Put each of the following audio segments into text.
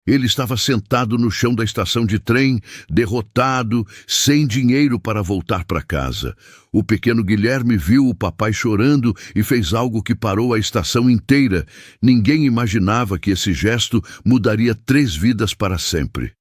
Ele estava sentado no chão da estação de trem, derrotado, sem dinheiro para voltar para casa. O pequeno Guilherme viu o papai chorando e fez algo que parou a estação inteira. Ninguém imaginava que esse gesto mudaria 3 vidas para sempre.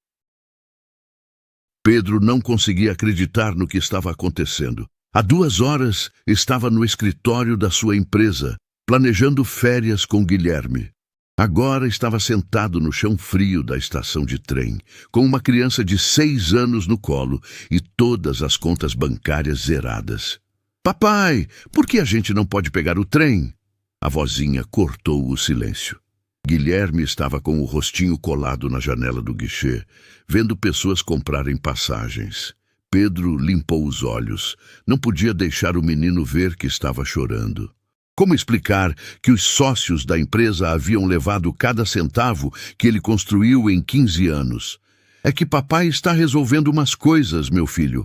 Pedro não conseguia acreditar no que estava acontecendo. Há 2 horas estava no escritório da sua empresa, planejando férias com Guilherme. Agora estava sentado no chão frio da estação de trem, com uma criança de 6 anos no colo e todas as contas bancárias zeradas. Papai, por que a gente não pode pegar o trem? A vozinha cortou o silêncio. Guilherme estava com o rostinho colado na janela do guichê, vendo pessoas comprarem passagens. Pedro limpou os olhos. Não podia deixar o menino ver que estava chorando. Como explicar que os sócios da empresa haviam levado cada centavo que ele construiu em 15 anos? É que papai está resolvendo umas coisas, meu filho.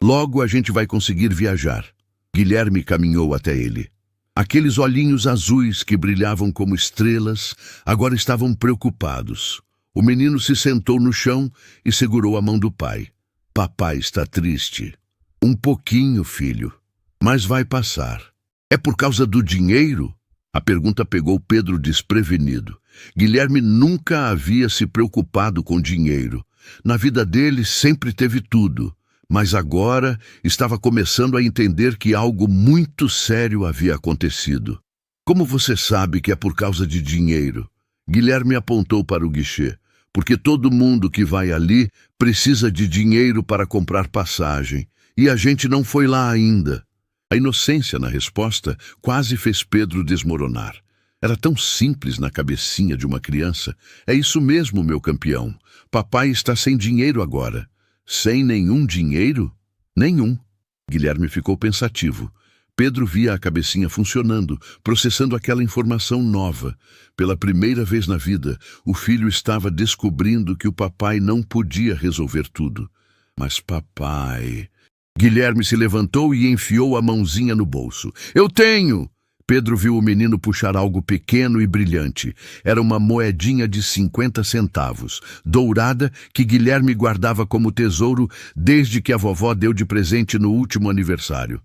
Logo a gente vai conseguir viajar. Guilherme caminhou até ele. Aqueles olhinhos azuis que brilhavam como estrelas agora estavam preocupados. O menino se sentou no chão e segurou a mão do pai. Papai está triste. Um pouquinho, filho. Mas vai passar. É por causa do dinheiro? A pergunta pegou Pedro desprevenido. Guilherme nunca havia se preocupado com dinheiro. Na vida dele sempre teve tudo, mas agora estava começando a entender que algo muito sério havia acontecido. Como você sabe que é por causa de dinheiro? Guilherme apontou para o guichê. Porque todo mundo que vai ali precisa de dinheiro para comprar passagem, e a gente não foi lá ainda. A inocência na resposta quase fez Pedro desmoronar. Era tão simples na cabecinha de uma criança. É isso mesmo, meu campeão. Papai está sem dinheiro agora. Sem nenhum dinheiro? Nenhum. Guilherme ficou pensativo. Pedro via a cabecinha funcionando, processando aquela informação nova. Pela primeira vez na vida, o filho estava descobrindo que o papai não podia resolver tudo. Mas papai... Guilherme se levantou e enfiou a mãozinha no bolso. Eu tenho! Pedro viu o menino puxar algo pequeno e brilhante. Era uma moedinha de 50 centavos, dourada, que Guilherme guardava como tesouro desde que a vovó deu de presente no último aniversário.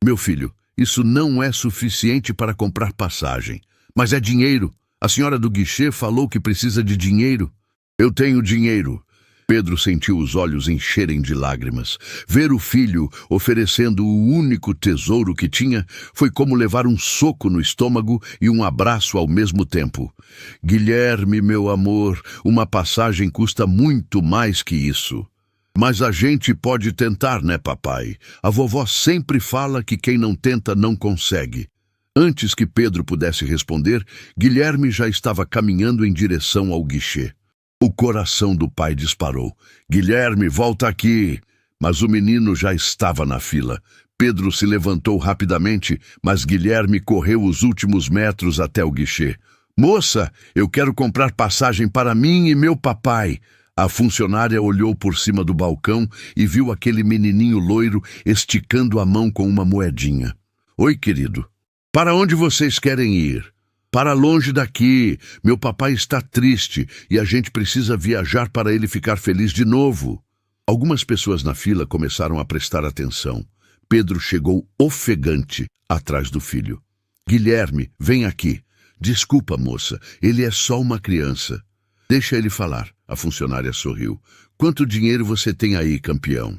Meu filho, isso não é suficiente para comprar passagem. Mas é dinheiro. A senhora do guichê falou que precisa de dinheiro. Eu tenho dinheiro. Pedro sentiu os olhos encherem de lágrimas. Ver o filho oferecendo o único tesouro que tinha foi como levar um soco no estômago e um abraço ao mesmo tempo. Guilherme, meu amor, uma passagem custa muito mais que isso. Mas a gente pode tentar, né, papai? A vovó sempre fala que quem não tenta não consegue. Antes que Pedro pudesse responder, Guilherme já estava caminhando em direção ao guichê. O coração do pai disparou. Guilherme, volta aqui! Mas o menino já estava na fila. Pedro se levantou rapidamente, mas Guilherme correu os últimos metros até o guichê. Moça, eu quero comprar passagem para mim e meu papai. A funcionária olhou por cima do balcão e viu aquele menininho loiro esticando a mão com uma moedinha. Oi, querido. Para onde vocês querem ir? Para longe daqui. Meu papai está triste e a gente precisa viajar para ele ficar feliz de novo. Algumas pessoas na fila começaram a prestar atenção. Pedro chegou ofegante atrás do filho. Guilherme, vem aqui. Desculpa, moça, ele é só uma criança. Deixa ele falar. A funcionária sorriu. Quanto dinheiro você tem aí, campeão?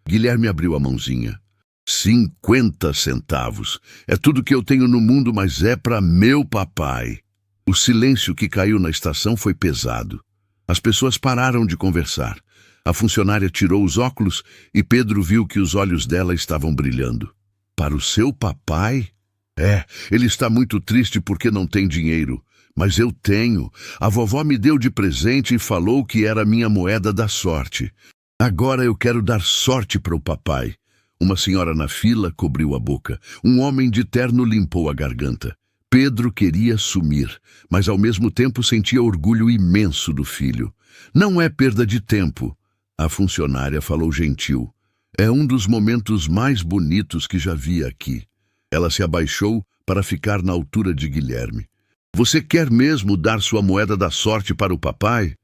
Guilherme abriu a mãozinha. 50 centavos. É tudo que eu tenho no mundo, mas é para meu papai. O silêncio que caiu na estação foi pesado. As pessoas pararam de conversar. A funcionária tirou os óculos e Pedro viu que os olhos dela estavam brilhando. Para o seu papai? Ele está muito triste porque não tem dinheiro. Mas eu tenho. A vovó me deu de presente e falou que era minha moeda da sorte. Agora eu quero dar sorte para o papai. Uma senhora na fila cobriu a boca. Um homem de terno limpou a garganta. Pedro queria sumir, mas ao mesmo tempo sentia orgulho imenso do filho. Não é perda de tempo. A funcionária falou gentil. É um dos momentos mais bonitos que já vi aqui. Ela se abaixou para ficar na altura de Guilherme. Você quer mesmo dar sua moeda da sorte para o papai?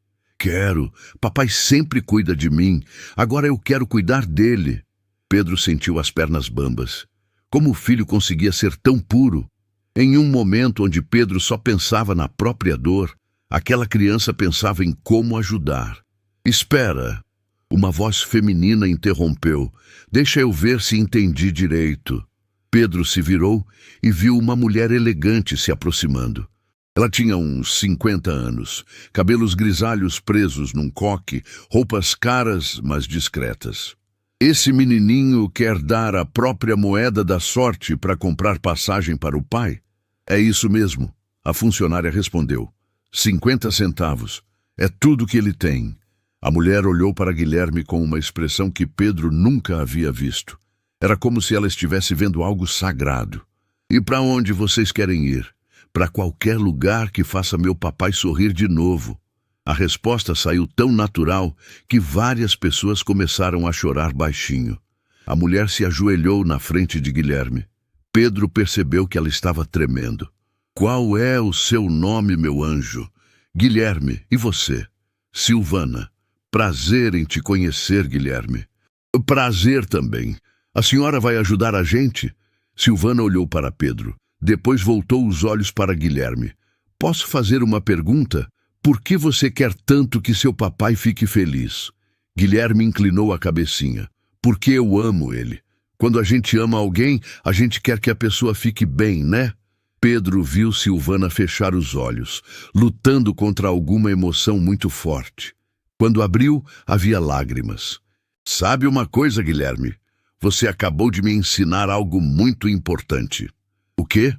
quero. Papai sempre cuida de mim. Agora eu quero cuidar dele. Pedro sentiu as pernas bambas. Como o filho conseguia ser tão puro? Em um momento onde Pedro só pensava na própria dor, aquela criança pensava em como ajudar. Espera! Uma voz feminina interrompeu. Deixa eu ver se entendi direito. Pedro se virou e viu uma mulher elegante se aproximando. Ela tinha uns 50 anos, cabelos grisalhos presos num coque, roupas caras, mas discretas. Esse menininho quer dar a própria moeda da sorte para comprar passagem para o pai? É isso mesmo, a funcionária respondeu. 50 centavos. É tudo que ele tem. A mulher olhou para Guilherme com uma expressão que Pedro nunca havia visto. Era como se ela estivesse vendo algo sagrado. E para onde vocês querem ir? Para qualquer lugar que faça meu papai sorrir de novo. A resposta saiu tão natural que várias pessoas começaram a chorar baixinho. A mulher se ajoelhou na frente de Guilherme. Pedro percebeu que ela estava tremendo. Qual é o seu nome, meu anjo? Guilherme, e você? Silvana. Prazer em te conhecer, Guilherme. Prazer também. A senhora vai ajudar a gente? Silvana olhou para Pedro. Depois voltou os olhos para Guilherme. Posso fazer uma pergunta? Por que você quer tanto que seu papai fique feliz? Guilherme inclinou a cabecinha. Porque eu amo ele. Quando a gente ama alguém, a gente quer que a pessoa fique bem, né? Pedro viu Silvana fechar os olhos, lutando contra alguma emoção muito forte. Quando abriu, havia lágrimas. Sabe uma coisa, Guilherme? Você acabou de me ensinar algo muito importante. O quê?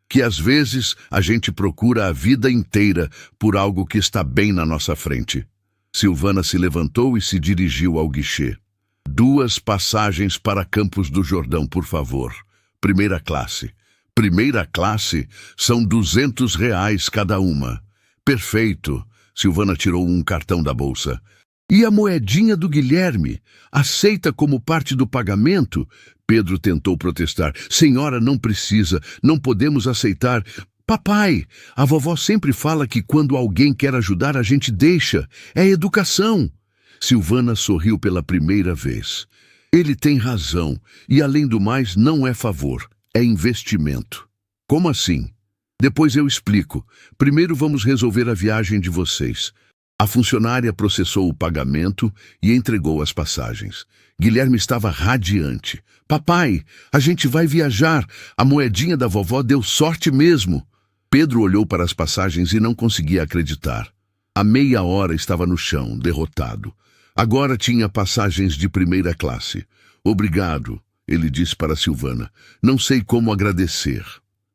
Que às vezes a gente procura a vida inteira por algo que está bem na nossa frente. Silvana se levantou e se dirigiu ao guichê. 2 passagens para Campos do Jordão, por favor. Primeira classe. Primeira classe são R$ 200 cada uma. Perfeito. Silvana tirou um cartão da bolsa. E a moedinha do Guilherme? Aceita como parte do pagamento? Pedro tentou protestar. Senhora, não precisa. Não podemos aceitar. Papai, a vovó sempre fala que quando alguém quer ajudar, a gente deixa. É educação. Silvana sorriu pela primeira vez. Ele tem razão. E, além do mais, não é favor. É investimento. Como assim? Depois eu explico. Primeiro vamos resolver a viagem de vocês. A funcionária processou o pagamento e entregou as passagens. Guilherme estava radiante. Papai, a gente vai viajar. A moedinha da vovó deu sorte mesmo. Pedro olhou para as passagens e não conseguia acreditar. Há meia hora estava no chão, derrotado. Agora tinha passagens de primeira classe. Obrigado, ele disse para Silvana. Não sei como agradecer.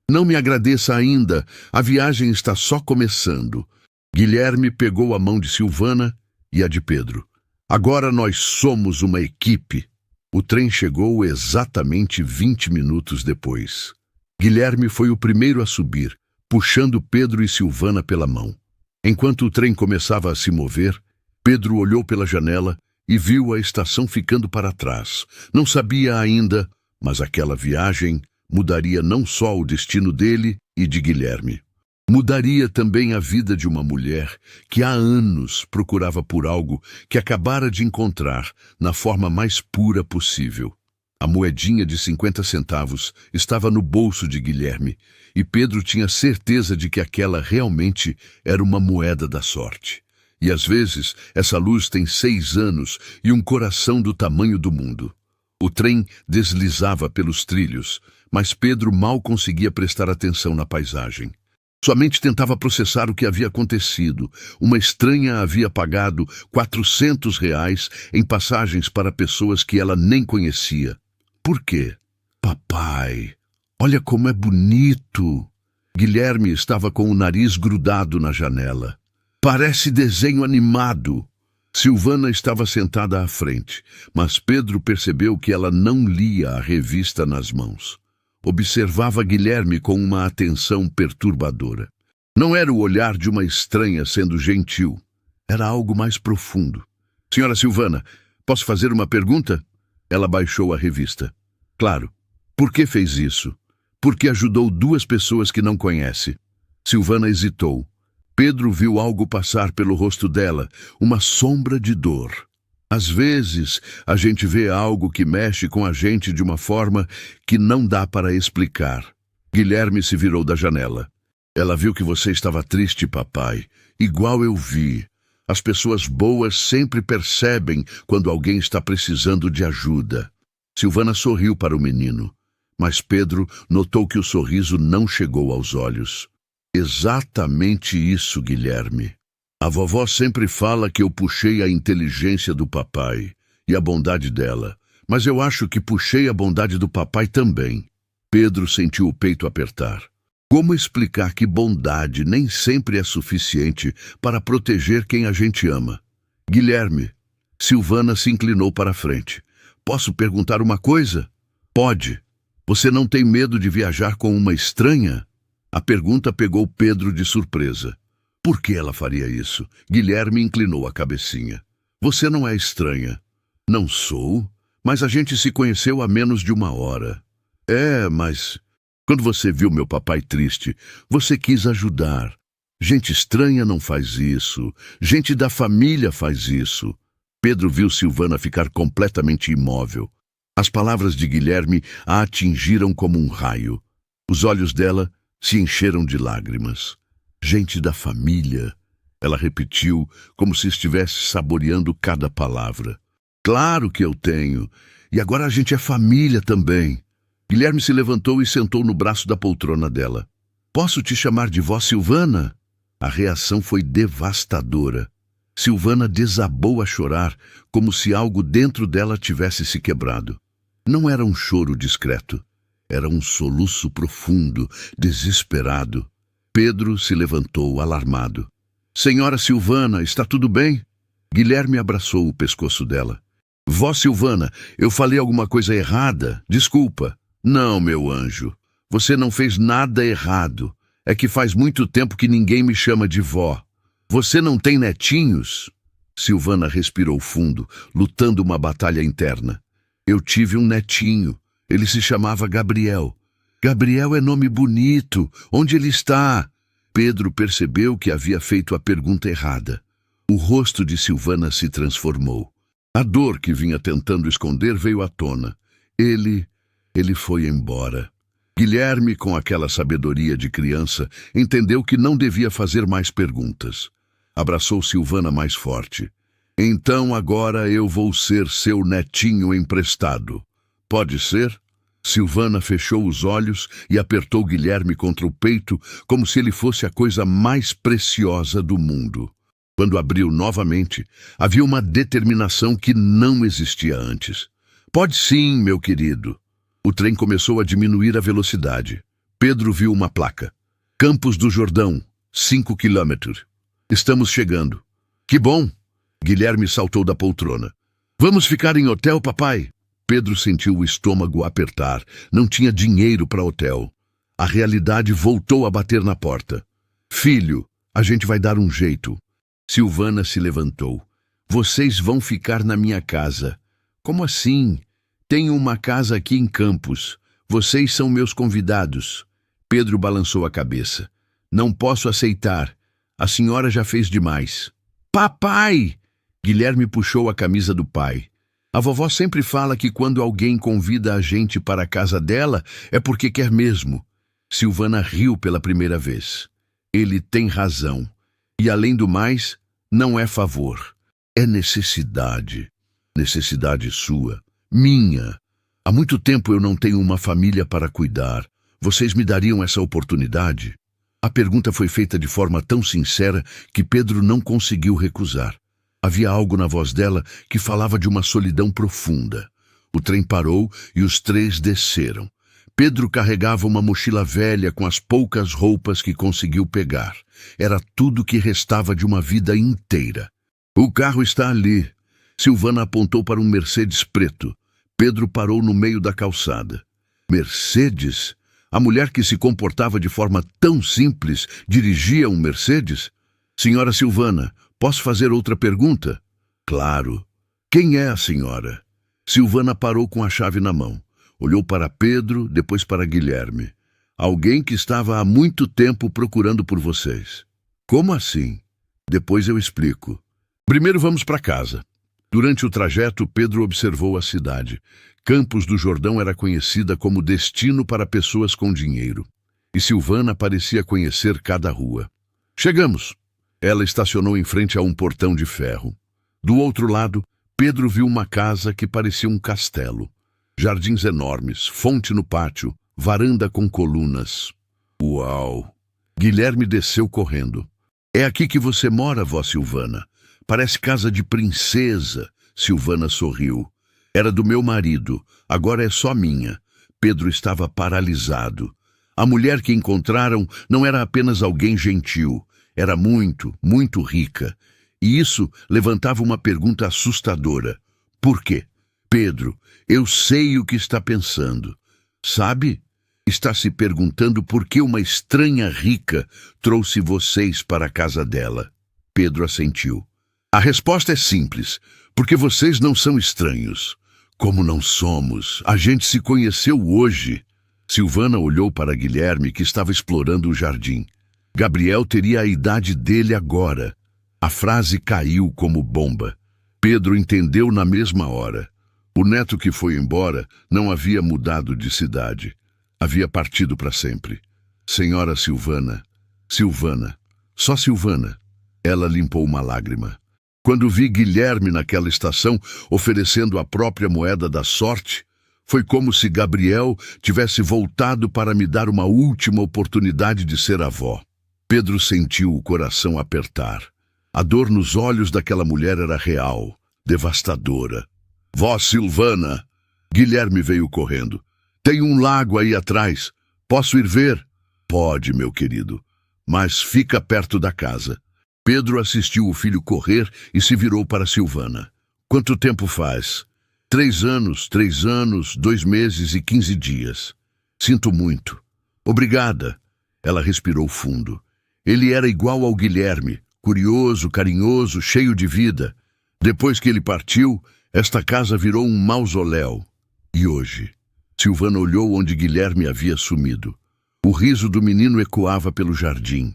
Não me agradeça ainda. A viagem está só começando. Guilherme pegou a mão de Silvana e a de Pedro. Agora nós somos uma equipe. O trem chegou exatamente 20 minutos depois. Guilherme foi o primeiro a subir, puxando Pedro e Silvana pela mão. Enquanto o trem começava a se mover, Pedro olhou pela janela e viu a estação ficando para trás. Não sabia ainda, mas aquela viagem mudaria não só o destino dele e de Guilherme. Mudaria também a vida de uma mulher que há anos procurava por algo que acabara de encontrar na forma mais pura possível. A moedinha de 50 centavos estava no bolso de Guilherme e Pedro tinha certeza de que aquela realmente era uma moeda da sorte. E às vezes essa luz tem 6 anos e um coração do tamanho do mundo. O trem deslizava pelos trilhos, mas Pedro mal conseguia prestar atenção na paisagem. Sua mente tentava processar o que havia acontecido. Uma estranha havia pagado R$ 400 em passagens para pessoas que ela nem conhecia. Por quê? Papai, olha como é bonito! Guilherme estava com o nariz grudado na janela. Parece desenho animado. Silvana estava sentada à frente, mas Pedro percebeu que ela não lia a revista nas mãos. Observava Guilherme com uma atenção perturbadora. Não era o olhar de uma estranha sendo gentil. Era algo mais profundo. Senhora Silvana, posso fazer uma pergunta? Ela baixou a revista. Claro. Por que fez isso? Porque ajudou 2 pessoas que não conhece. Silvana hesitou. Pedro viu algo passar pelo rosto dela, uma sombra de dor. Às vezes, a gente vê algo que mexe com a gente de uma forma que não dá para explicar. Guilherme se virou da janela. Ela viu que você estava triste, papai, igual eu vi. As pessoas boas sempre percebem quando alguém está precisando de ajuda. Silvana sorriu para o menino, mas Pedro notou que o sorriso não chegou aos olhos. Exatamente isso, Guilherme. A vovó sempre fala que eu puxei a inteligência do papai e a bondade dela, mas eu acho que puxei a bondade do papai também. Pedro sentiu o peito apertar. Como explicar que bondade nem sempre é suficiente para proteger quem a gente ama? Guilherme, Silvana se inclinou para a frente. Posso perguntar uma coisa? Pode. Você não tem medo de viajar com uma estranha? A pergunta pegou Pedro de surpresa. Por que ela faria isso? Guilherme inclinou a cabecinha. Você não é estranha. Não sou, mas a gente se conheceu há menos de uma hora. Mas quando você viu meu papai triste, você quis ajudar. Gente estranha não faz isso. Gente da família faz isso. Pedro viu Silvana ficar completamente imóvel. As palavras de Guilherme a atingiram como um raio. Os olhos dela se encheram de lágrimas. Gente da família, ela repetiu, como se estivesse saboreando cada palavra. Claro que eu tenho, e agora a gente é família também. Guilherme se levantou e sentou no braço da poltrona dela. Posso te chamar de vó Silvana? A reação foi devastadora. Silvana desabou a chorar, como se algo dentro dela tivesse se quebrado. Não era um choro discreto, era um soluço profundo, desesperado. Pedro se levantou, alarmado. Senhora Silvana, está tudo bem? Guilherme abraçou o pescoço dela. Vó Silvana, eu falei alguma coisa errada? Desculpa. Não, meu anjo. Você não fez nada errado. É que faz muito tempo que ninguém me chama de vó. Você não tem netinhos? Silvana respirou fundo, lutando uma batalha interna. Eu tive um netinho. Ele se chamava Gabriel. Gabriel é nome bonito. Onde ele está? Pedro percebeu que havia feito a pergunta errada. O rosto de Silvana se transformou. A dor que vinha tentando esconder veio à tona. Ele foi embora. Guilherme, com aquela sabedoria de criança, entendeu que não devia fazer mais perguntas. Abraçou Silvana mais forte. Então agora eu vou ser seu netinho emprestado. Pode ser? Silvana fechou os olhos e apertou Guilherme contra o peito como se ele fosse a coisa mais preciosa do mundo. Quando abriu novamente, havia uma determinação que não existia antes. Pode sim, meu querido. O trem começou a diminuir a velocidade. Pedro viu uma placa. Campos do Jordão, 5 quilômetros. Estamos chegando. Que bom! Guilherme saltou da poltrona. Vamos ficar em hotel, papai? Pedro sentiu o estômago apertar. Não tinha dinheiro para hotel. A realidade voltou a bater na porta. Filho, a gente vai dar um jeito. Silvana se levantou. Vocês vão ficar na minha casa. Como assim? Tenho uma casa aqui em Campos. Vocês são meus convidados. Pedro balançou a cabeça. Não posso aceitar. A senhora já fez demais. Papai! Guilherme puxou a camisa do pai. A vovó sempre fala que quando alguém convida a gente para a casa dela, é porque quer mesmo. Silvana riu pela primeira vez. Ele tem razão. E além do mais, não é favor. É necessidade. Necessidade sua. Minha. Há muito tempo eu não tenho uma família para cuidar. Vocês me dariam essa oportunidade? A pergunta foi feita de forma tão sincera que Pedro não conseguiu recusar. Havia algo na voz dela que falava de uma solidão profunda. O trem parou e os três desceram. Pedro carregava uma mochila velha com as poucas roupas que conseguiu pegar. Era tudo que restava de uma vida inteira. O carro está ali. Silvana apontou para um Mercedes preto. Pedro parou no meio da calçada. Mercedes? A mulher que se comportava de forma tão simples dirigia um Mercedes? Senhora Silvana, posso fazer outra pergunta? Claro. Quem é a senhora? Silvana parou com a chave na mão. Olhou para Pedro, depois para Guilherme. Alguém que estava há muito tempo procurando por vocês. Como assim? Depois eu explico. Primeiro vamos para casa. Durante o trajeto, Pedro observou a cidade. Campos do Jordão era conhecida como destino para pessoas com dinheiro. E Silvana parecia conhecer cada rua. Chegamos. Ela estacionou em frente a um portão de ferro. Do outro lado, Pedro viu uma casa que parecia um castelo. Jardins enormes, fonte no pátio, varanda com colunas. Uau! Guilherme desceu correndo. É aqui que você mora, vó Silvana. Parece casa de princesa. Silvana sorriu. Era do meu marido, agora é só minha. Pedro estava paralisado. A mulher que encontraram não era apenas alguém gentil. Era muito, muito rica. E isso levantava uma pergunta assustadora. Por quê? Pedro, eu sei o que está pensando. Sabe? Está se perguntando por que uma estranha rica trouxe vocês para a casa dela. Pedro assentiu. A resposta é simples. Porque vocês não são estranhos. Como não somos? A gente se conheceu hoje. Silvana olhou para Guilherme, que estava explorando o jardim. Gabriel teria a idade dele agora. A frase caiu como bomba. Pedro entendeu na mesma hora. O neto que foi embora não havia mudado de cidade. Havia partido para sempre. Senhora Silvana. Silvana. Só Silvana. Ela limpou uma lágrima. Quando vi Guilherme naquela estação oferecendo a própria moeda da sorte, foi como se Gabriel tivesse voltado para me dar uma última oportunidade de ser avó. Pedro sentiu o coração apertar. A dor nos olhos daquela mulher era real, devastadora. Vó Silvana! Guilherme veio correndo. Tem um lago aí atrás. Posso ir ver? Pode, meu querido. Mas fica perto da casa. Pedro assistiu o filho correr e se virou para Silvana. Quanto tempo faz? 3 anos, 2 meses e 15 dias. Sinto muito. Obrigada. Ela respirou fundo. Ele era igual ao Guilherme, curioso, carinhoso, cheio de vida. Depois que ele partiu, esta casa virou um mausoléu. E hoje? Silvana olhou onde Guilherme havia sumido. O riso do menino ecoava pelo jardim.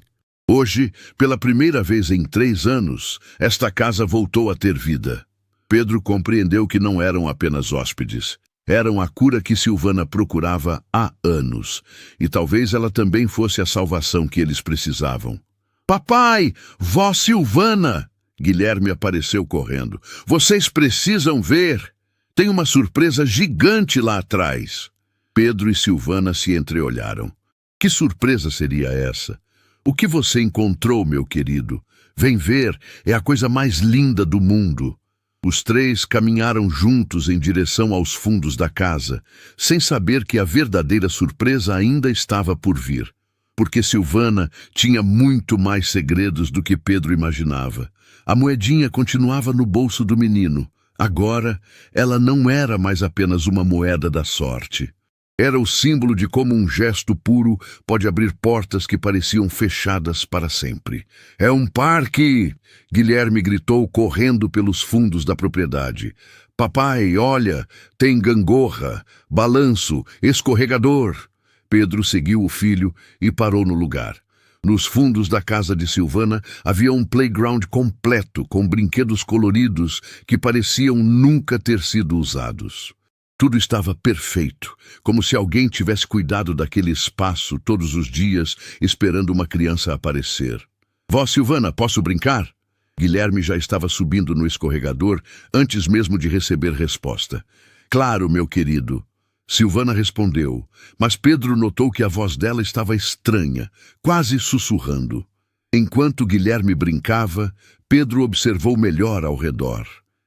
Hoje, pela primeira vez em 3 anos, esta casa voltou a ter vida. Pedro compreendeu que não eram apenas hóspedes. Eram a cura que Silvana procurava há anos. E talvez ela também fosse a salvação que eles precisavam. Papai! Vó Silvana! Guilherme apareceu correndo. Vocês precisam ver! Tem uma surpresa gigante lá atrás. Pedro e Silvana se entreolharam. Que surpresa seria essa? O que você encontrou, meu querido? Vem ver, é a coisa mais linda do mundo. Os 3 caminharam juntos em direção aos fundos da casa, sem saber que a verdadeira surpresa ainda estava por vir. Porque Silvana tinha muito mais segredos do que Pedro imaginava. A moedinha continuava no bolso do menino. Agora, ela não era mais apenas uma moeda da sorte. Era o símbolo de como um gesto puro pode abrir portas que pareciam fechadas para sempre. É um parque! Guilherme gritou correndo pelos fundos da propriedade. Papai, olha, tem gangorra, balanço, escorregador. Pedro seguiu o filho e parou no lugar. Nos fundos da casa de Silvana havia um playground completo com brinquedos coloridos que pareciam nunca ter sido usados. Tudo estava perfeito, como se alguém tivesse cuidado daquele espaço todos os dias, esperando uma criança aparecer. Vó Silvana, posso brincar? Guilherme já estava subindo no escorregador antes mesmo de receber resposta. Claro, meu querido. Silvana respondeu, mas Pedro notou que a voz dela estava estranha, quase sussurrando. Enquanto Guilherme brincava, Pedro observou melhor ao redor.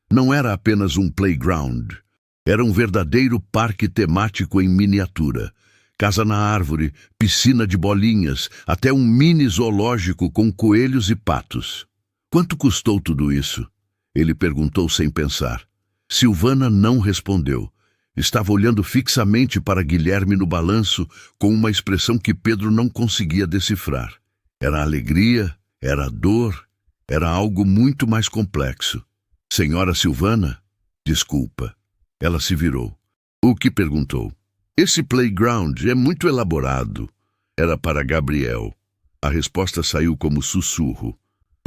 Não era apenas um playground. Era um verdadeiro parque temático em miniatura. Casa na árvore, piscina de bolinhas, até um mini zoológico com coelhos e patos. Quanto custou tudo isso? Ele perguntou sem pensar. Silvana não respondeu. Estava olhando fixamente para Guilherme no balanço com uma expressão que Pedro não conseguia decifrar. Era alegria, era dor, era algo muito mais complexo. Senhora Silvana? Desculpa. Ela se virou. O que perguntou? Esse playground é muito elaborado. Era para Gabriel. A resposta saiu como sussurro.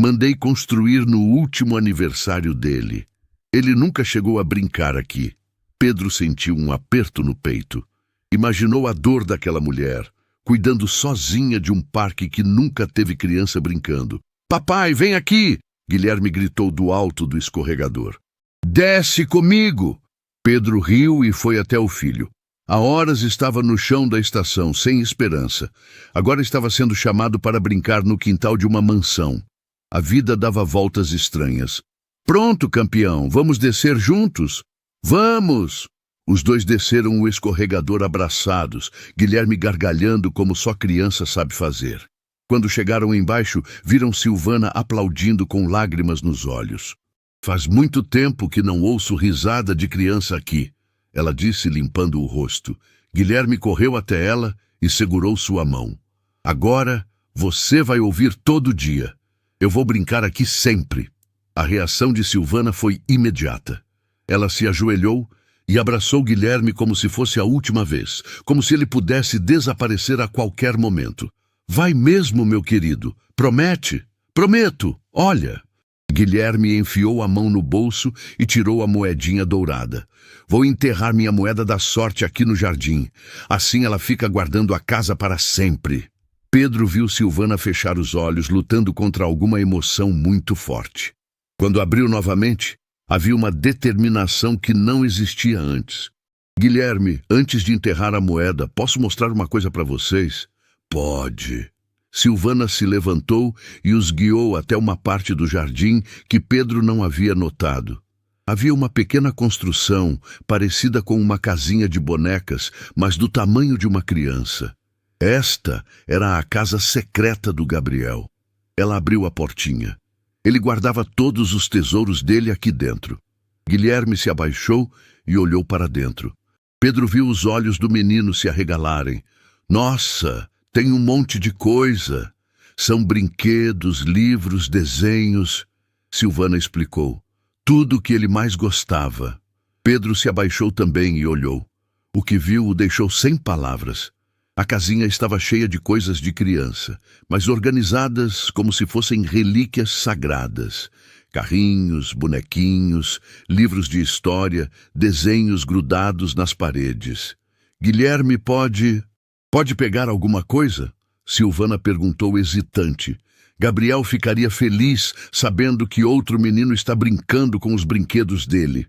Mandei construir no último aniversário dele. Ele nunca chegou a brincar aqui. Pedro sentiu um aperto no peito. Imaginou a dor daquela mulher, cuidando sozinha de um parque que nunca teve criança brincando. Papai, vem aqui! Guilherme gritou do alto do escorregador. Desce comigo! Pedro riu e foi até o filho. Há horas estava no chão da estação, sem esperança. Agora estava sendo chamado para brincar no quintal de uma mansão. A vida dava voltas estranhas. Pronto, campeão, vamos descer juntos? Vamos! Os dois desceram o escorregador abraçados, Guilherme gargalhando como só criança sabe fazer. Quando chegaram embaixo, viram Silvana aplaudindo com lágrimas nos olhos. Faz muito tempo que não ouço risada de criança aqui, ela disse limpando o rosto. Guilherme correu até ela e segurou sua mão. Agora você vai ouvir todo dia. Eu vou brincar aqui sempre. A reação de Silvana foi imediata. Ela se ajoelhou e abraçou Guilherme como se fosse a última vez, como se ele pudesse desaparecer a qualquer momento. Vai mesmo, meu querido. Promete? Prometo. Olha. Guilherme enfiou a mão no bolso e tirou a moedinha dourada. Vou enterrar minha moeda da sorte aqui no jardim. Assim ela fica guardando a casa para sempre. Pedro viu Silvana fechar os olhos, lutando contra alguma emoção muito forte. Quando abriu novamente, havia uma determinação que não existia antes. Guilherme, antes de enterrar a moeda, posso mostrar uma coisa para vocês? Pode. Silvana se levantou e os guiou até uma parte do jardim que Pedro não havia notado. Havia uma pequena construção, parecida com uma casinha de bonecas, mas do tamanho de uma criança. Esta era a casa secreta do Gabriel. Ela abriu a portinha. Ele guardava todos os tesouros dele aqui dentro. Guilherme se abaixou e olhou para dentro. Pedro viu os olhos do menino se arregalarem. Nossa! Tem um monte de coisa. São brinquedos, livros, desenhos. Silvana explicou. Tudo o que ele mais gostava. Pedro se abaixou também e olhou. O que viu o deixou sem palavras. A casinha estava cheia de coisas de criança, mas organizadas como se fossem relíquias sagradas. Carrinhos, bonequinhos, livros de história, desenhos grudados nas paredes. Guilherme pode pegar alguma coisa? Silvana perguntou hesitante. Gabriel ficaria feliz sabendo que outro menino está brincando com os brinquedos dele.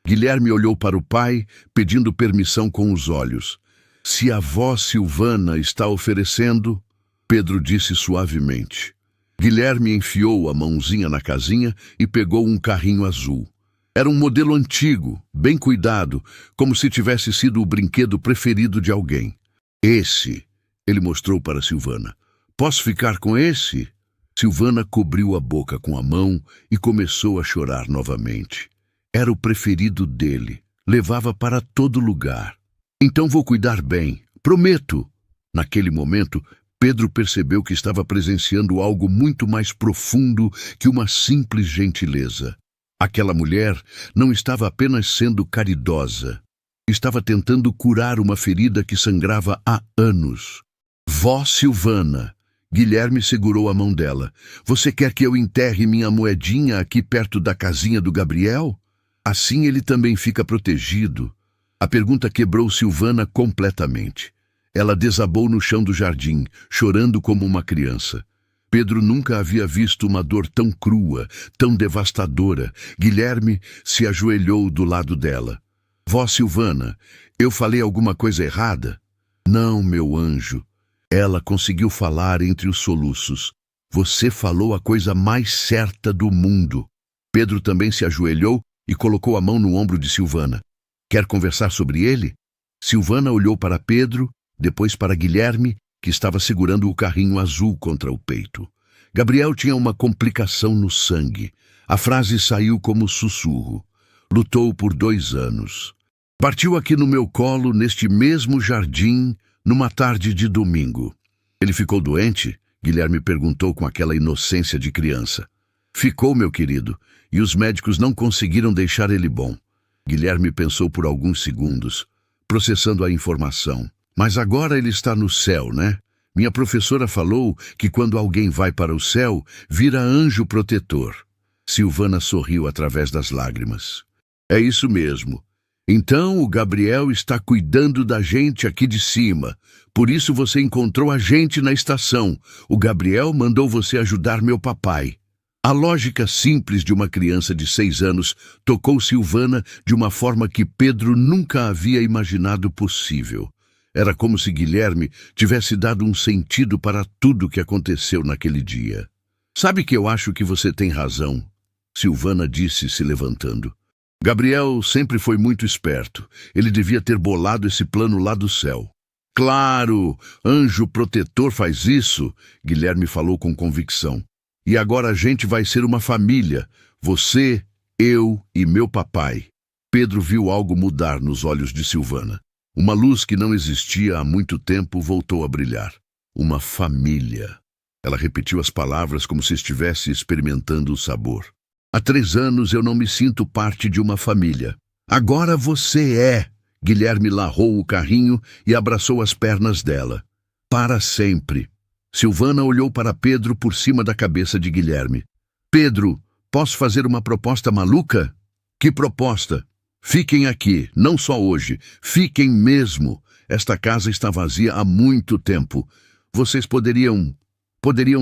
Guilherme olhou para o pai, pedindo permissão com os olhos. Se a avó Silvana está oferecendo, Pedro disse suavemente. Guilherme enfiou a mãozinha na casinha e pegou um carrinho azul. Era um modelo antigo, bem cuidado, como se tivesse sido o brinquedo preferido de alguém. Esse, ele mostrou para Silvana. Posso ficar com esse? Silvana cobriu a boca com a mão e começou a chorar novamente. Era o preferido dele. Levava para todo lugar. Então vou cuidar bem. Prometo. Naquele momento, Pedro percebeu que estava presenciando algo muito mais profundo que uma simples gentileza. Aquela mulher não estava apenas sendo caridosa. Estava tentando curar uma ferida que sangrava há anos. Vó Silvana. Guilherme segurou a mão dela. Você quer que eu enterre minha moedinha aqui perto da casinha do Gabriel? Assim ele também fica protegido. A pergunta quebrou Silvana completamente. Ela desabou no chão do jardim, chorando como uma criança. Pedro nunca havia visto uma dor tão crua, tão devastadora. Guilherme se ajoelhou do lado dela. Vó Silvana, eu falei alguma coisa errada? Não, meu anjo. Ela conseguiu falar entre os soluços. Você falou a coisa mais certa do mundo. Pedro também se ajoelhou e colocou a mão no ombro de Silvana. Quer conversar sobre ele? Silvana olhou para Pedro, depois para Guilherme, que estava segurando o carrinho azul contra o peito. Gabriel tinha uma complicação no sangue. A frase saiu como sussurro. Lutou por 2 anos. Partiu aqui no meu colo, neste mesmo jardim, numa tarde de domingo. Ele ficou doente? Guilherme perguntou com aquela inocência de criança. Ficou, meu querido, e os médicos não conseguiram deixar ele bom. Guilherme pensou por alguns segundos, processando a informação. Mas agora ele está no céu, né? Minha professora falou que quando alguém vai para o céu, vira anjo protetor. Silvana sorriu através das lágrimas. É isso mesmo. Então o Gabriel está cuidando da gente aqui de cima. Por isso você encontrou a gente na estação. O Gabriel mandou você ajudar meu papai. A lógica simples de uma criança de 6 anos tocou Silvana de uma forma que Pedro nunca havia imaginado possível. Era como se Guilherme tivesse dado um sentido para tudo o que aconteceu naquele dia. Sabe que eu acho que você tem razão, Silvana disse, se levantando. Gabriel sempre foi muito esperto. Ele devia ter bolado esse plano lá do céu. Claro, anjo protetor faz isso, Guilherme falou com convicção. E agora a gente vai ser uma família. Você, eu e meu papai. Pedro viu algo mudar nos olhos de Silvana. Uma luz que não existia há muito tempo voltou a brilhar. Uma família. Ela repetiu as palavras como se estivesse experimentando o sabor. Há 3 anos eu não me sinto parte de uma família. Agora você é. Guilherme larrou o carrinho e abraçou as pernas dela. Para sempre. Silvana olhou para Pedro por cima da cabeça de Guilherme. Pedro, posso fazer uma proposta maluca? Que proposta? Fiquem aqui, não só hoje. Fiquem mesmo. Esta casa está vazia há muito tempo. Vocês poderiam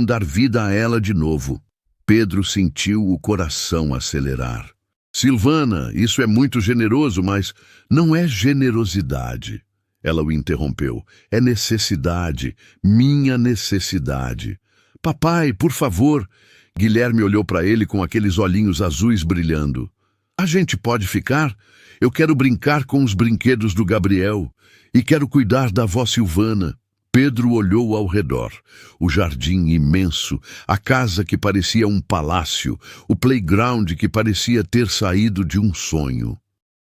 dar vida a ela de novo. Pedro sentiu o coração acelerar. Silvana, isso é muito generoso, mas não é generosidade. Ela o interrompeu. É necessidade, minha necessidade. Papai, por favor. Guilherme olhou para ele com aqueles olhinhos azuis brilhando. A gente pode ficar? Eu quero brincar com os brinquedos do Gabriel e quero cuidar da avó Silvana. Pedro olhou ao redor. O jardim imenso, a casa que parecia um palácio, o playground que parecia ter saído de um sonho.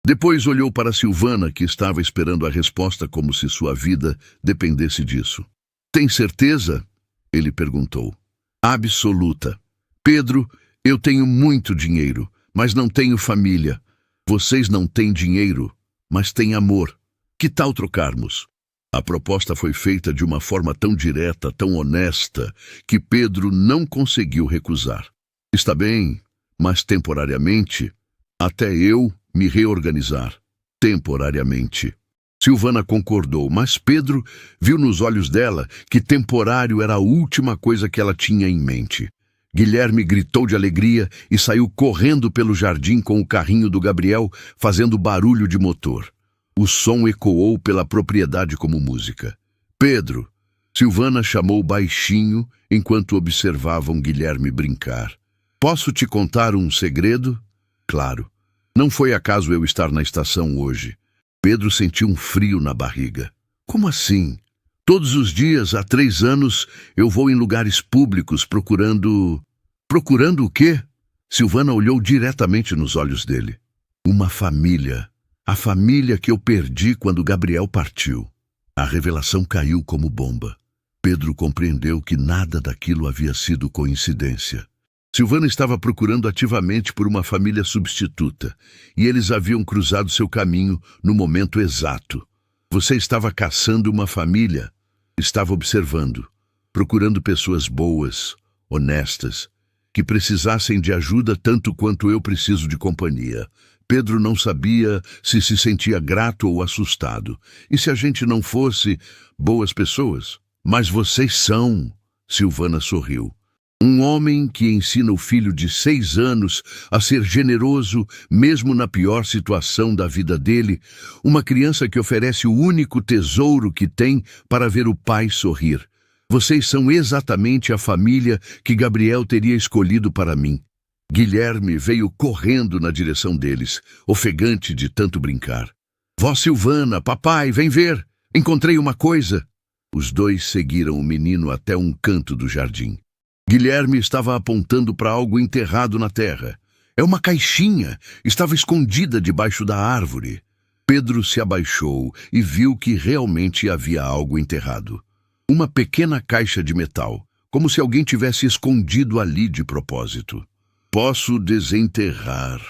Depois olhou para Silvana, que estava esperando a resposta como se sua vida dependesse disso. Tem certeza? Ele perguntou. Absoluta. Pedro, eu tenho muito dinheiro, mas não tenho família. Vocês não têm dinheiro, mas têm amor. Que tal trocarmos? A proposta foi feita de uma forma tão direta, tão honesta, que Pedro não conseguiu recusar. Está bem, mas temporariamente, até eu me reorganizar. Temporariamente. Silvana concordou, mas Pedro viu nos olhos dela que temporário era a última coisa que ela tinha em mente. Guilherme gritou de alegria e saiu correndo pelo jardim com o carrinho do Gabriel, fazendo barulho de motor. O som ecoou pela propriedade como música. Pedro! Silvana chamou baixinho enquanto observavam Guilherme brincar. Posso te contar um segredo? Claro. Não foi acaso eu estar na estação hoje. Pedro sentiu um frio na barriga. Como assim? Todos os dias, há 3 anos, eu vou em lugares públicos procurando... Procurando o quê? Silvana olhou diretamente nos olhos dele. Uma família. A família que eu perdi quando Gabriel partiu. A revelação caiu como bomba. Pedro compreendeu que nada daquilo havia sido coincidência. Silvana estava procurando ativamente por uma família substituta, e eles haviam cruzado seu caminho no momento exato. Você estava caçando uma família, estava observando, procurando pessoas boas, honestas, que precisassem de ajuda tanto quanto eu preciso de companhia. Pedro não sabia se sentia grato ou assustado. E se a gente não fosse boas pessoas? Mas vocês são, Silvana sorriu. Um homem que ensina o filho de 6 anos a ser generoso, mesmo na pior situação da vida dele. Uma criança que oferece o único tesouro que tem para ver o pai sorrir. Vocês são exatamente a família que Gabriel teria escolhido para mim. Guilherme veio correndo na direção deles, ofegante de tanto brincar. Vó Silvana, papai, vem ver! Encontrei uma coisa! Os dois seguiram o menino até um canto do jardim. Guilherme estava apontando para algo enterrado na terra. É uma caixinha, estava escondida debaixo da árvore. Pedro se abaixou e viu que realmente havia algo enterrado. Uma pequena caixa de metal, como se alguém tivesse escondido ali de propósito. Posso desenterrar?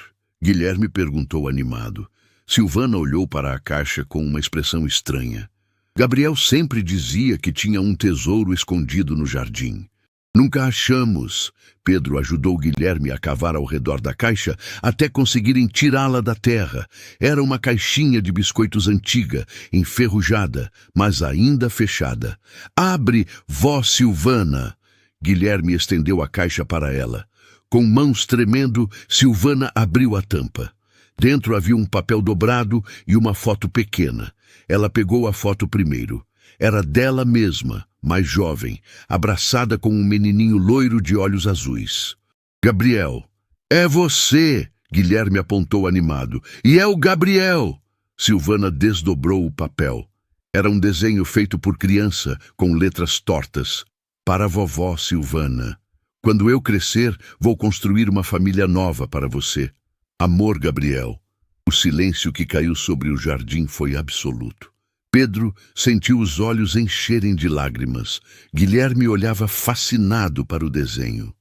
Guilherme perguntou animado. Silvana olhou para a caixa com uma expressão estranha. Gabriel sempre dizia que tinha um tesouro escondido no jardim. Nunca achamos. Pedro ajudou Guilherme a cavar ao redor da caixa até conseguirem tirá-la da terra. Era uma caixinha de biscoitos antiga, enferrujada, mas ainda fechada. Abre, vó Silvana! Guilherme estendeu a caixa para ela. Com mãos tremendo, Silvana abriu a tampa. Dentro havia um papel dobrado e uma foto pequena. Ela pegou a foto primeiro. Era dela mesma, mais jovem, abraçada com um menininho loiro de olhos azuis. Gabriel. É você! Guilherme apontou animado. E é o Gabriel! Silvana desdobrou o papel. Era um desenho feito por criança, com letras tortas. Para a vovó Silvana. Quando eu crescer, vou construir uma família nova para você. Amor, Gabriel. O silêncio que caiu sobre o jardim foi absoluto. Pedro sentiu os olhos encherem de lágrimas. Guilherme olhava fascinado para o desenho.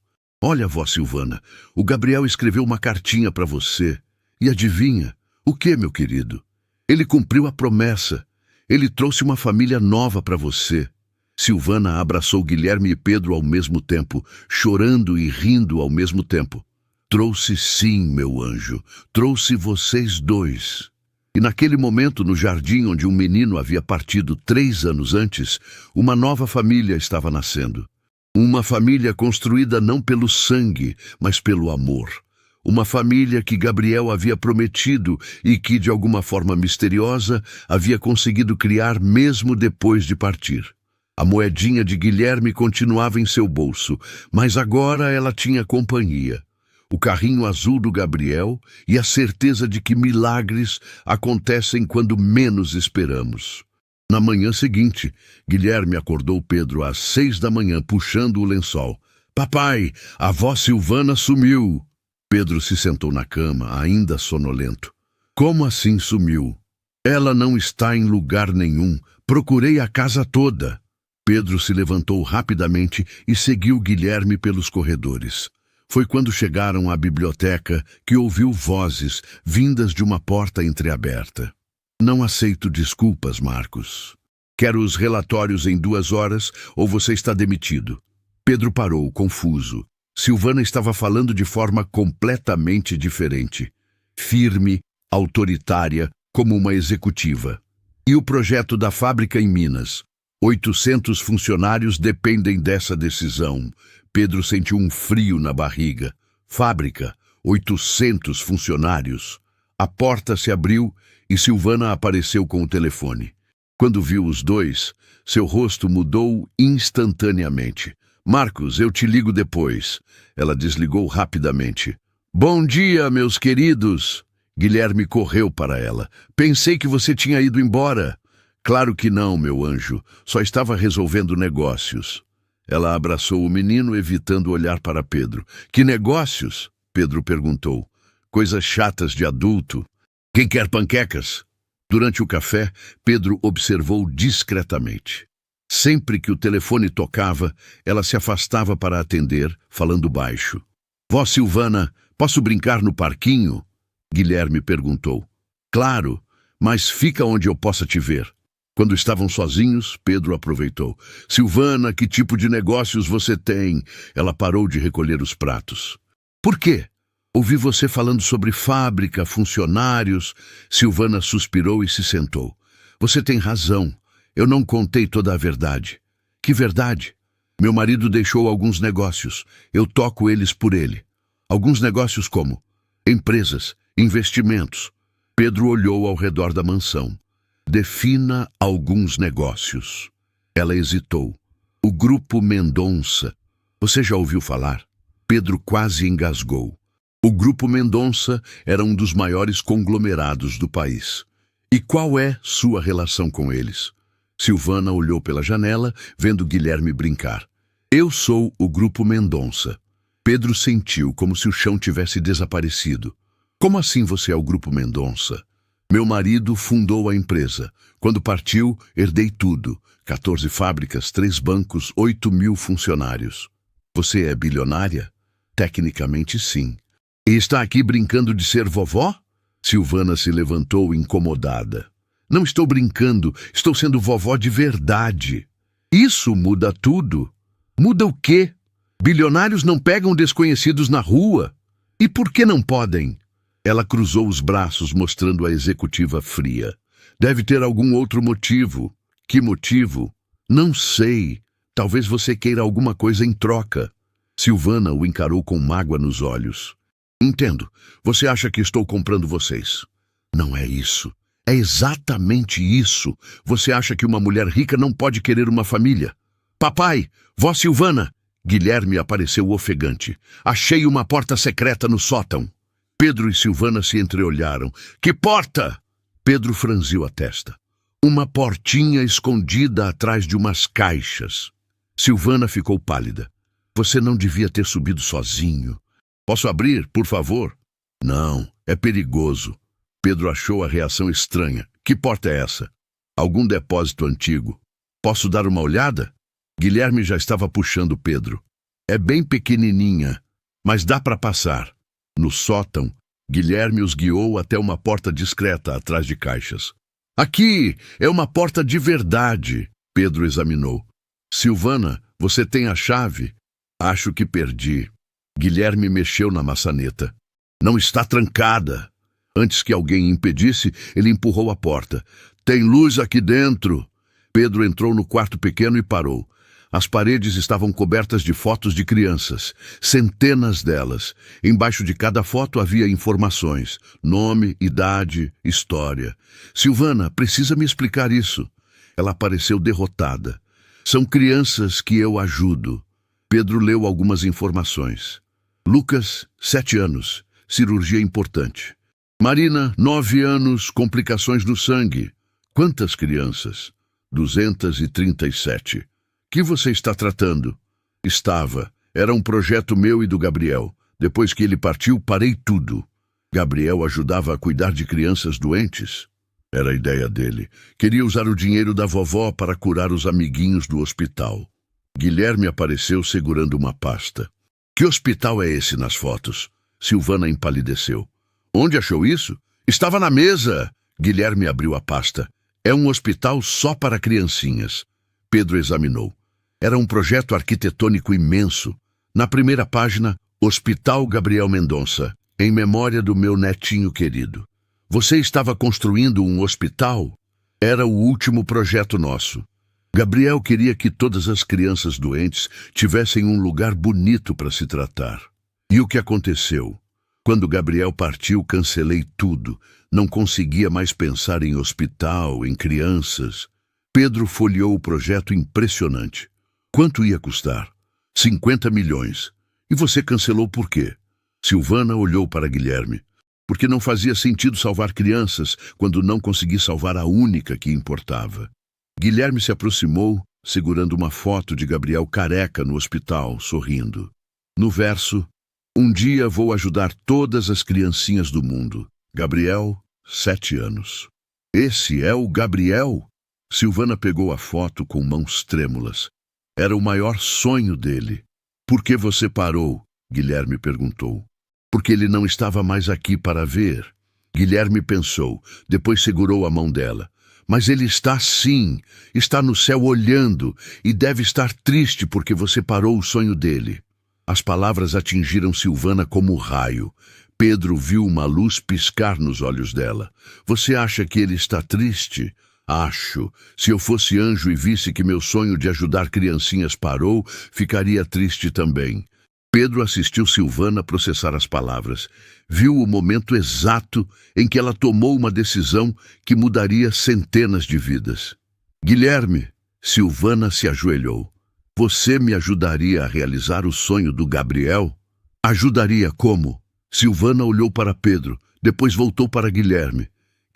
Olha, vó Silvana, o Gabriel escreveu uma cartinha para você. E adivinha? O que, meu querido? Ele cumpriu a promessa. Ele trouxe uma família nova para você. Silvana abraçou Guilherme e Pedro ao mesmo tempo, chorando e rindo ao mesmo tempo. Trouxe sim, meu anjo. Trouxe vocês dois. E naquele momento, no jardim onde um menino havia partido 3 anos antes, uma nova família estava nascendo. Uma família construída não pelo sangue, mas pelo amor. Uma família que Gabriel havia prometido e que, de alguma forma misteriosa, havia conseguido criar mesmo depois de partir. A moedinha de Guilherme continuava em seu bolso, mas agora ela tinha companhia. O carrinho azul do Gabriel e a certeza de que milagres acontecem quando menos esperamos. Na manhã seguinte, Guilherme acordou Pedro às 6 da manhã, puxando o lençol. Papai, a vó Silvana sumiu. Pedro se sentou na cama, ainda sonolento. Como assim sumiu? Ela não está em lugar nenhum. Procurei a casa toda. Pedro se levantou rapidamente e seguiu Guilherme pelos corredores. Foi quando chegaram à biblioteca que ouviu vozes vindas de uma porta entreaberta. Não aceito desculpas, Marcos. Quero os relatórios em 2 horas ou você está demitido. Pedro parou, confuso. Silvana estava falando de forma completamente diferente. Firme, autoritária, como uma executiva. E o projeto da fábrica em Minas? 800 funcionários dependem dessa decisão. Pedro sentiu um frio na barriga. Fábrica, 800 funcionários. A porta se abriu e Silvana apareceu com o telefone. Quando viu os dois, seu rosto mudou instantaneamente. Marcos, eu te ligo depois. Ela desligou rapidamente. Bom dia, meus queridos. Guilherme correu para ela. Pensei que você tinha ido embora. Claro que não, meu anjo. Só estava resolvendo negócios. Ela abraçou o menino, evitando olhar para Pedro. Que negócios? Pedro perguntou. Coisas chatas de adulto. Quem quer panquecas? Durante o café, Pedro observou discretamente. Sempre que o telefone tocava, ela se afastava para atender, falando baixo. Vó Silvana, posso brincar no parquinho? Guilherme perguntou. Claro, mas fica onde eu possa te ver. Quando estavam sozinhos, Pedro aproveitou. Silvana, que tipo de negócios você tem? Ela parou de recolher os pratos. Por quê? Ouvi você falando sobre fábrica, funcionários. Silvana suspirou e se sentou. Você tem razão. Eu não contei toda a verdade. Que verdade? Meu marido deixou alguns negócios. Eu toco eles por ele. Alguns negócios como? Empresas, investimentos. Pedro olhou ao redor da mansão. Defina alguns negócios. Ela hesitou. O Grupo Mendonça. Você já ouviu falar? Pedro quase engasgou. O Grupo Mendonça era um dos maiores conglomerados do país. E qual é sua relação com eles? Silvana olhou pela janela, vendo Guilherme brincar. Eu sou o Grupo Mendonça. Pedro sentiu como se o chão tivesse desaparecido. Como assim você é o Grupo Mendonça? Meu marido fundou a empresa. Quando partiu, herdei tudo. 14 fábricas, 3 bancos, 8.000 funcionários. Você é bilionária? Tecnicamente, sim. E está aqui brincando de ser vovó? Silvana se levantou incomodada. Não estou brincando, estou sendo vovó de verdade. Isso muda tudo. Muda o quê? Bilionários não pegam desconhecidos na rua. E por que não podem? Ela cruzou os braços, mostrando a executiva fria. Deve ter algum outro motivo. Que motivo? Não sei. Talvez você queira alguma coisa em troca. Silvana o encarou com mágoa nos olhos. Entendo. Você acha que estou comprando vocês? Não é isso. É exatamente isso. Você acha que uma mulher rica não pode querer uma família? Papai, vó Silvana! Guilherme apareceu ofegante. Achei uma porta secreta no sótão. Pedro e Silvana se entreolharam. Que porta? Pedro franziu a testa. Uma portinha escondida atrás de umas caixas. Silvana ficou pálida. Você não devia ter subido sozinho. Posso abrir, por favor? Não, é perigoso. Pedro achou a reação estranha. Que porta é essa? Algum depósito antigo. Posso dar uma olhada? Guilherme já estava puxando Pedro. É bem pequenininha, mas dá para passar. No sótão, Guilherme os guiou até uma porta discreta atrás de caixas. Aqui é uma porta de verdade, Pedro examinou. Silvana, você tem a chave? Acho que perdi. Guilherme mexeu na maçaneta. Não está trancada. Antes que alguém impedisse, ele empurrou a porta. Tem luz aqui dentro. Pedro entrou no quarto pequeno e parou. As paredes estavam cobertas de fotos de crianças, centenas delas. Embaixo de cada foto havia informações, nome, idade, história. Silvana, precisa me explicar isso. Ela pareceu derrotada. São crianças que eu ajudo. Pedro leu algumas informações. Lucas, 7 anos, cirurgia importante. Marina, 9 anos, complicações no sangue. Quantas crianças? 237. Que você está tratando? Estava. Era um projeto meu e do Gabriel. Depois que ele partiu, parei tudo. Gabriel ajudava a cuidar de crianças doentes? Era a ideia dele. Queria usar o dinheiro da vovó para curar os amiguinhos do hospital. Guilherme apareceu segurando uma pasta. Que hospital é esse nas fotos? Silvana empalideceu. Onde achou isso? Estava na mesa. Guilherme abriu a pasta. É um hospital só para criancinhas. Pedro examinou. Era um projeto arquitetônico imenso. Na primeira página, Hospital Gabriel Mendonça, em memória do meu netinho querido. Você estava construindo um hospital? Era o último projeto nosso. Gabriel queria que todas as crianças doentes tivessem um lugar bonito para se tratar. E o que aconteceu? Quando Gabriel partiu, cancelei tudo. Não conseguia mais pensar em hospital, em crianças. Pedro folheou o projeto impressionante. Quanto ia custar? 50 milhões. E você cancelou por quê? Silvana olhou para Guilherme. Porque não fazia sentido salvar crianças quando não consegui salvar a única que importava. Guilherme se aproximou, segurando uma foto de Gabriel careca no hospital, sorrindo. No verso, um dia vou ajudar todas as criancinhas do mundo. Gabriel, 7 anos. Esse é o Gabriel? Silvana pegou a foto com mãos trêmulas. Era o maior sonho dele. Por que você parou? Guilherme perguntou. Porque ele não estava mais aqui para ver. Guilherme pensou, depois segurou a mão dela. Mas ele está sim, está no céu olhando e deve estar triste porque você parou o sonho dele. As palavras atingiram Silvana como raio. Pedro viu uma luz piscar nos olhos dela. Você acha que ele está triste? Acho. Se eu fosse anjo e visse que meu sonho de ajudar criancinhas parou, ficaria triste também. Pedro assistiu Silvana processar as palavras. Viu o momento exato em que ela tomou uma decisão que mudaria centenas de vidas. Guilherme, Silvana se ajoelhou. Você me ajudaria a realizar o sonho do Gabriel? Ajudaria como? Silvana olhou para Pedro, depois voltou para Guilherme.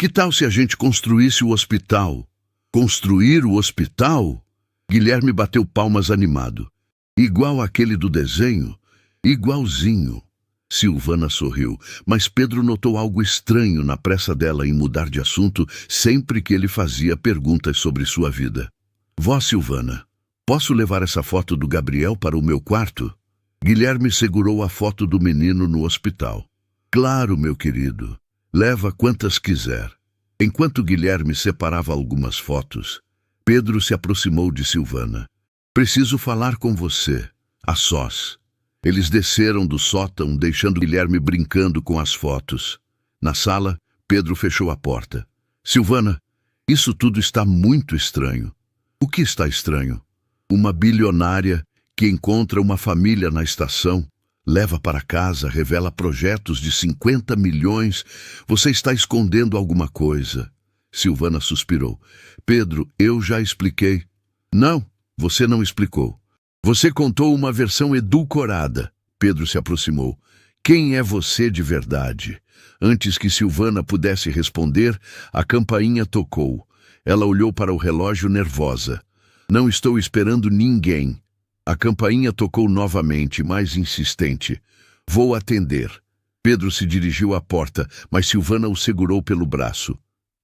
Que tal se a gente construísse o hospital? Construir o hospital? Guilherme bateu palmas animado. Igual aquele do desenho? Igualzinho. Silvana sorriu, mas Pedro notou algo estranho na pressa dela em mudar de assunto sempre que ele fazia perguntas sobre sua vida. Vó Silvana, posso levar essa foto do Gabriel para o meu quarto? Guilherme segurou a foto do menino no hospital. Claro, meu querido. Leva quantas quiser. Enquanto Guilherme separava algumas fotos, Pedro se aproximou de Silvana. Preciso falar com você, a sós. Eles desceram do sótão, deixando Guilherme brincando com as fotos. Na sala, Pedro fechou a porta. Silvana, isso tudo está muito estranho. O que está estranho? Uma bilionária que encontra uma família na estação, leva para casa, revela projetos de 50 milhões. Você está escondendo alguma coisa. Silvana suspirou. Pedro, eu já expliquei. Não, você não explicou. Você contou uma versão edulcorada. Pedro se aproximou. Quem é você de verdade? Antes que Silvana pudesse responder, a campainha tocou. Ela olhou para o relógio nervosa. Não estou esperando ninguém. A campainha tocou novamente, mais insistente. Vou atender. Pedro se dirigiu à porta, mas Silvana o segurou pelo braço.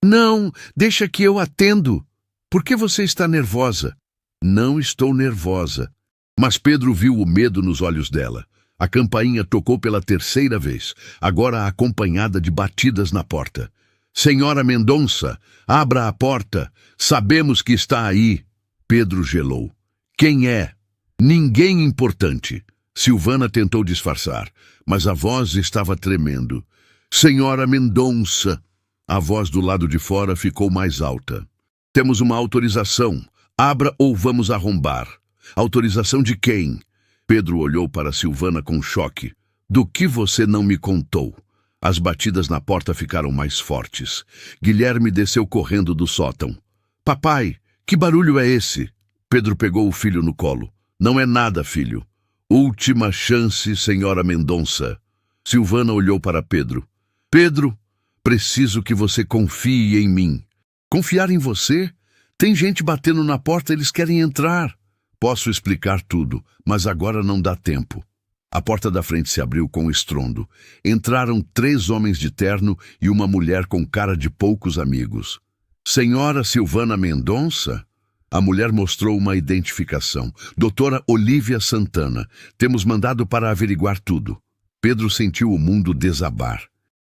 Não, deixa que eu atendo. Por que você está nervosa? Não estou nervosa. Mas Pedro viu o medo nos olhos dela. A campainha tocou pela terceira vez, agora acompanhada de batidas na porta. Senhora Mendonça, abra a porta. Sabemos que está aí. Pedro gelou. Quem é? Ninguém importante. Silvana tentou disfarçar, mas a voz estava tremendo. Senhora Mendonça. A voz do lado de fora ficou mais alta. Temos uma autorização. Abra ou vamos arrombar. Autorização de quem? Pedro olhou para Silvana com choque. Do que você não me contou? As batidas na porta ficaram mais fortes. Guilherme desceu correndo do sótão. Papai, que barulho é esse? Pedro pegou o filho no colo. Não é nada, filho. Última chance, senhora Mendonça. Silvana olhou para Pedro. Pedro, preciso que você confie em mim. Confiar em você? Tem gente batendo na porta, eles querem entrar. Posso explicar tudo, mas agora não dá tempo. A porta da frente se abriu com estrondo. Entraram 3 homens de terno e uma mulher com cara de poucos amigos. Senhora Silvana Mendonça? A mulher mostrou uma identificação. Doutora Olívia Santana. Temos mandado para averiguar tudo. Pedro sentiu o mundo desabar.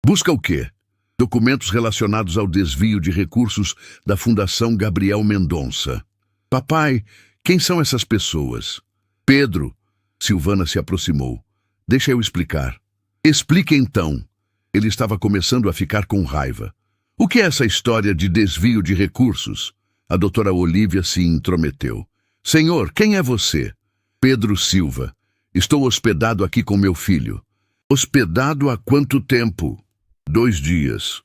Busca o quê? Documentos relacionados ao desvio de recursos da Fundação Gabriel Mendonça. Papai, quem são essas pessoas? Pedro. Silvana se aproximou. Deixa eu explicar. Explique então. Ele estava começando a ficar com raiva. O que é essa história de desvio de recursos? A doutora Olívia se intrometeu. Senhor, quem é você? Pedro Silva. Estou hospedado aqui com meu filho. Hospedado há quanto tempo? 2 dias.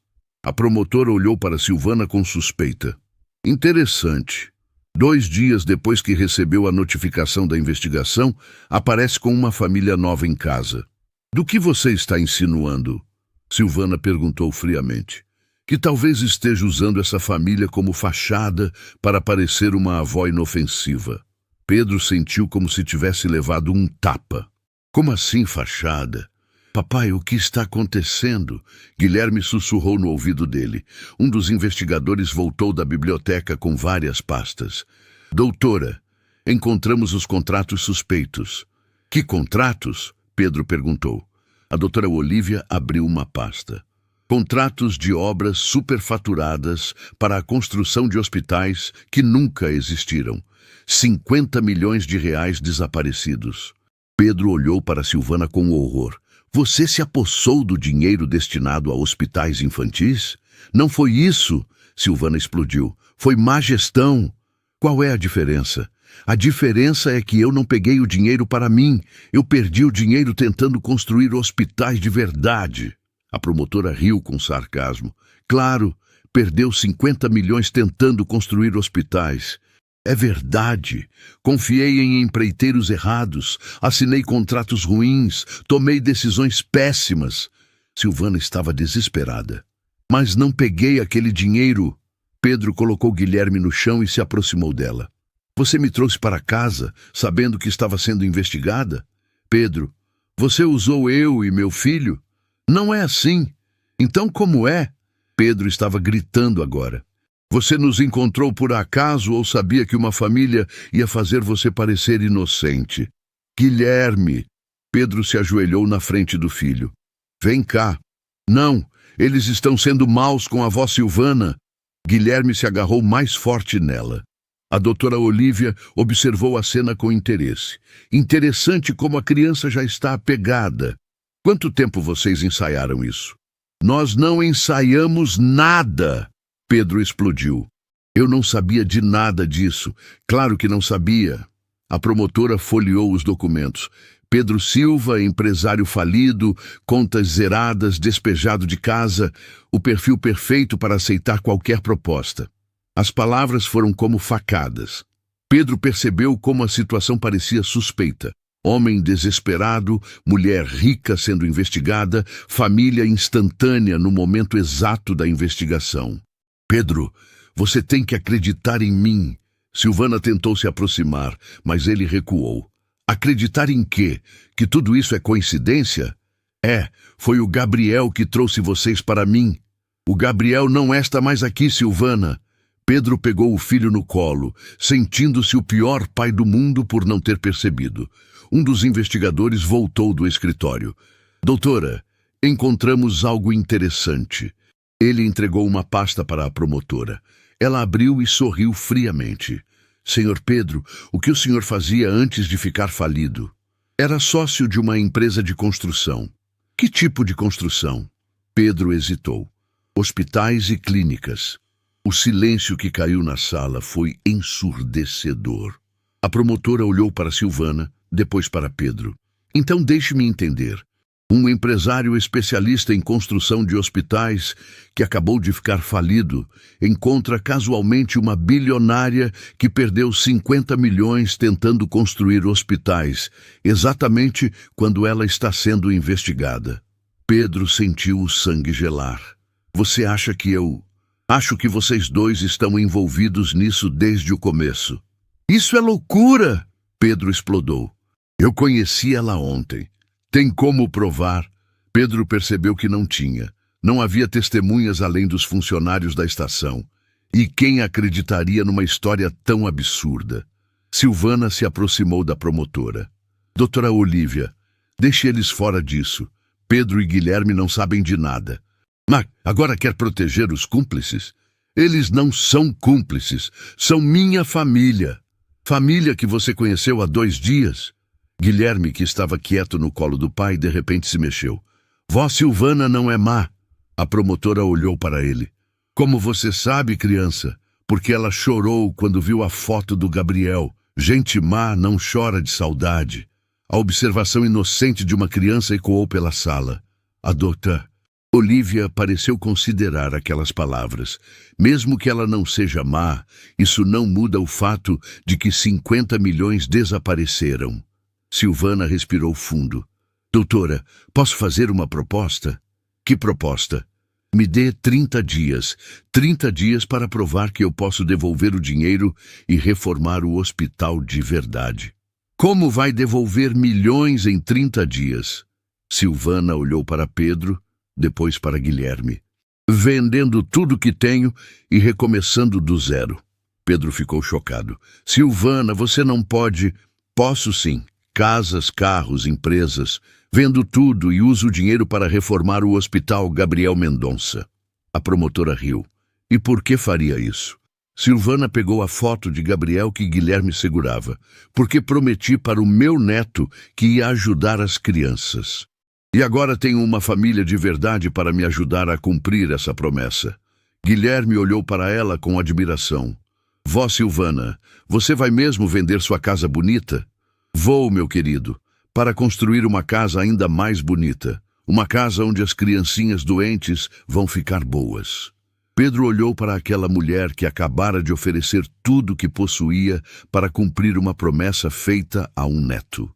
A promotora olhou para Silvana com suspeita. Interessante. 2 dias depois que recebeu a notificação da investigação, aparece com uma família nova em casa. Do que você está insinuando? Silvana perguntou friamente. Que talvez esteja usando essa família como fachada para parecer uma avó inofensiva. Pedro sentiu como se tivesse levado um tapa. Como assim fachada? Papai, o que está acontecendo? Guilherme sussurrou no ouvido dele. Um dos investigadores voltou da biblioteca com várias pastas. Doutora, encontramos os contratos suspeitos. Que contratos? Pedro perguntou. A doutora Olívia abriu uma pasta. Contratos de obras superfaturadas para a construção de hospitais que nunca existiram. 50 milhões de reais desaparecidos. Pedro olhou para Silvana com horror. Você se apossou do dinheiro destinado a hospitais infantis? Não foi isso, Silvana explodiu. Foi má gestão. Qual é a diferença? A diferença é que eu não peguei o dinheiro para mim. Eu perdi o dinheiro tentando construir hospitais de verdade. A promotora riu com sarcasmo. Claro, perdeu 50 milhões tentando construir hospitais. É verdade. Confiei em empreiteiros errados, assinei contratos ruins, tomei decisões péssimas. Silvana estava desesperada. Mas não peguei aquele dinheiro. Pedro colocou Guilherme no chão e se aproximou dela. Você me trouxe para casa, sabendo que estava sendo investigada? Pedro, você usou eu e meu filho? Não é assim. Então como é? Pedro estava gritando agora. Você nos encontrou por acaso ou sabia que uma família ia fazer você parecer inocente? Guilherme! Pedro se ajoelhou na frente do filho. Vem cá. Não, Eles estão sendo maus com a vó Silvana. Guilherme se agarrou mais forte nela. A doutora Olívia observou a cena com interesse. Interessante como a criança já está apegada. Quanto tempo vocês ensaiaram isso? Nós não ensaiamos nada, Pedro explodiu. Eu não sabia de nada disso. Claro que não sabia. A promotora folheou os documentos. Pedro Silva, empresário falido, contas zeradas, despejado de casa, o perfil perfeito para aceitar qualquer proposta. As palavras foram como facadas. Pedro percebeu como a situação parecia suspeita. Homem desesperado, mulher rica sendo investigada, família instantânea no momento exato da investigação. Pedro, você tem que acreditar em mim. Silvana tentou se aproximar, mas ele recuou. Acreditar em quê? Que tudo isso é coincidência? Foi o Gabriel que trouxe vocês para mim. O Gabriel não está mais aqui, Silvana. Pedro pegou o filho no colo, sentindo-se o pior pai do mundo por não ter percebido. Um dos investigadores voltou do escritório. Doutora, encontramos algo interessante. Ele entregou uma pasta para a promotora. Ela abriu e sorriu friamente. Senhor Pedro, o que o senhor fazia antes de ficar falido? Era sócio de uma empresa de construção. Que tipo de construção? Pedro hesitou. Hospitais e clínicas. O silêncio que caiu na sala foi ensurdecedor. A promotora olhou para Silvana, depois para Pedro. Então deixe-me entender. Um empresário especialista em construção de hospitais, que acabou de ficar falido, encontra casualmente uma bilionária que perdeu 50 milhões tentando construir hospitais, exatamente quando ela está sendo investigada. Pedro sentiu o sangue gelar. Você acha que eu... Acho que vocês dois estão envolvidos nisso desde o começo. Isso é loucura! Pedro explodiu. Eu conheci ela ontem. Tem como provar? Pedro percebeu que não tinha. Não havia testemunhas além dos funcionários da estação. E quem acreditaria numa história tão absurda? Silvana se aproximou da promotora. Doutora Olívia, deixe eles fora disso. Pedro e Guilherme não sabem de nada. Mas agora quer proteger os cúmplices? Eles não são cúmplices. São minha família. Família que você conheceu há 2 dias. Guilherme, que estava quieto no colo do pai, de repente se mexeu. Vó Silvana não é má. A promotora olhou para ele. Como você sabe, criança? Porque ela chorou quando viu a foto do Gabriel. Gente má não chora de saudade. A observação inocente de uma criança ecoou pela sala. A doutora Olívia pareceu considerar aquelas palavras. Mesmo que ela não seja má, isso não muda o fato de que 50 milhões desapareceram. Silvana respirou fundo. Doutora, posso fazer uma proposta? Que proposta? Me dê 30 dias. 30 dias para provar que eu posso devolver o dinheiro e reformar o hospital de verdade. Como vai devolver milhões em 30 dias? Silvana olhou para Pedro, depois para Guilherme. Vendendo tudo que tenho e recomeçando do zero. Pedro ficou chocado. Silvana, você não pode... Posso sim. Casas, carros, empresas. Vendo tudo e uso o dinheiro para reformar o Hospital Gabriel Mendonça. A promotora riu. E por que faria isso? Silvana pegou a foto de Gabriel que Guilherme segurava. Porque prometi para o meu neto que ia ajudar as crianças. E agora tenho uma família de verdade para me ajudar a cumprir essa promessa. Guilherme olhou para ela com admiração. Vó Silvana, você vai mesmo vender sua casa bonita? Vou, meu querido, para construir uma casa ainda mais bonita. Uma casa onde as criancinhas doentes vão ficar boas. Pedro olhou para aquela mulher que acabara de oferecer tudo o que possuía para cumprir uma promessa feita a um neto.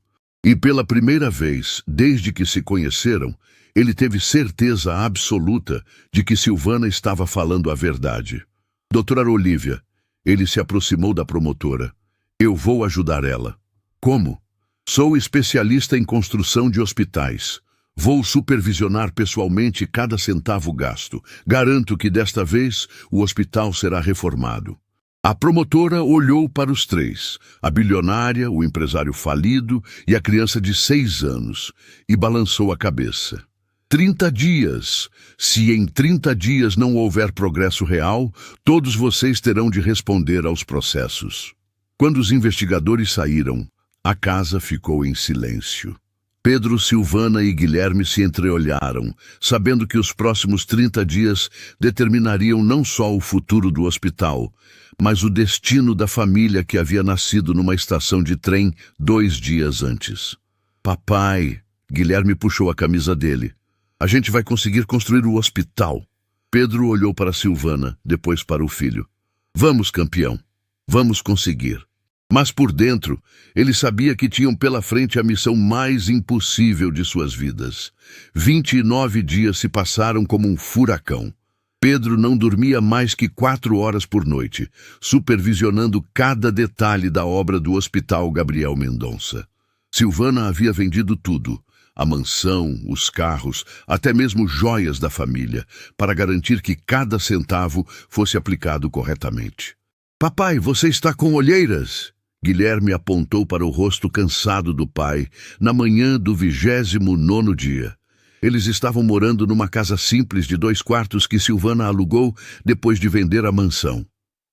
E pela primeira vez, desde que se conheceram, ele teve certeza absoluta de que Silvana estava falando a verdade. Doutora Olívia, ele se aproximou da promotora. Eu vou ajudar ela. Como? Sou especialista em construção de hospitais. Vou supervisionar pessoalmente cada centavo gasto. Garanto que desta vez o hospital será reformado. A promotora olhou para os 3, a bilionária, o empresário falido e a criança de 6 anos, e balançou a cabeça. 30 dias. Se em 30 dias não houver progresso real, todos vocês terão de responder aos processos. Quando os investigadores saíram, a casa ficou em silêncio. Pedro, Silvana e Guilherme se entreolharam, sabendo que os próximos 30 dias determinariam não só o futuro do hospital, mas o destino da família que havia nascido numa estação de trem 2 dias antes. Papai, Guilherme puxou a camisa dele. A gente vai conseguir construir o hospital. Pedro olhou para Silvana, depois para o filho. Vamos, campeão. Vamos conseguir. Mas por dentro, ele sabia que tinham pela frente a missão mais impossível de suas vidas. 29 dias se passaram como um furacão. Pedro não dormia mais que 4 horas por noite, supervisionando cada detalhe da obra do Hospital Gabriel Mendonça. Silvana havia vendido tudo, a mansão, os carros, até mesmo joias da família, para garantir que cada centavo fosse aplicado corretamente. Papai, você está com olheiras? Guilherme apontou para o rosto cansado do pai, na manhã do 29º dia. Eles estavam morando numa casa simples de 2 quartos que Silvana alugou depois de vender a mansão.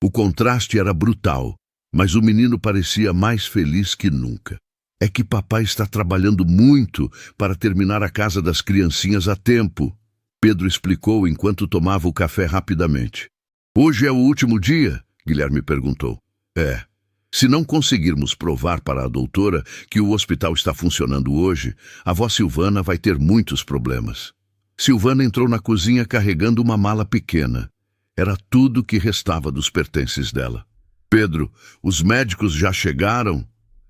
O contraste era brutal, mas o menino parecia mais feliz que nunca. É que papai está trabalhando muito para terminar a casa das criancinhas a tempo, Pedro explicou enquanto tomava o café rapidamente. Hoje é o último dia? Guilherme perguntou. É. Se não conseguirmos provar para a doutora que o hospital está funcionando hoje, a vó Silvana vai ter muitos problemas. Silvana entrou na cozinha carregando uma mala pequena. Era tudo que restava dos pertences dela. Pedro, os médicos já chegaram?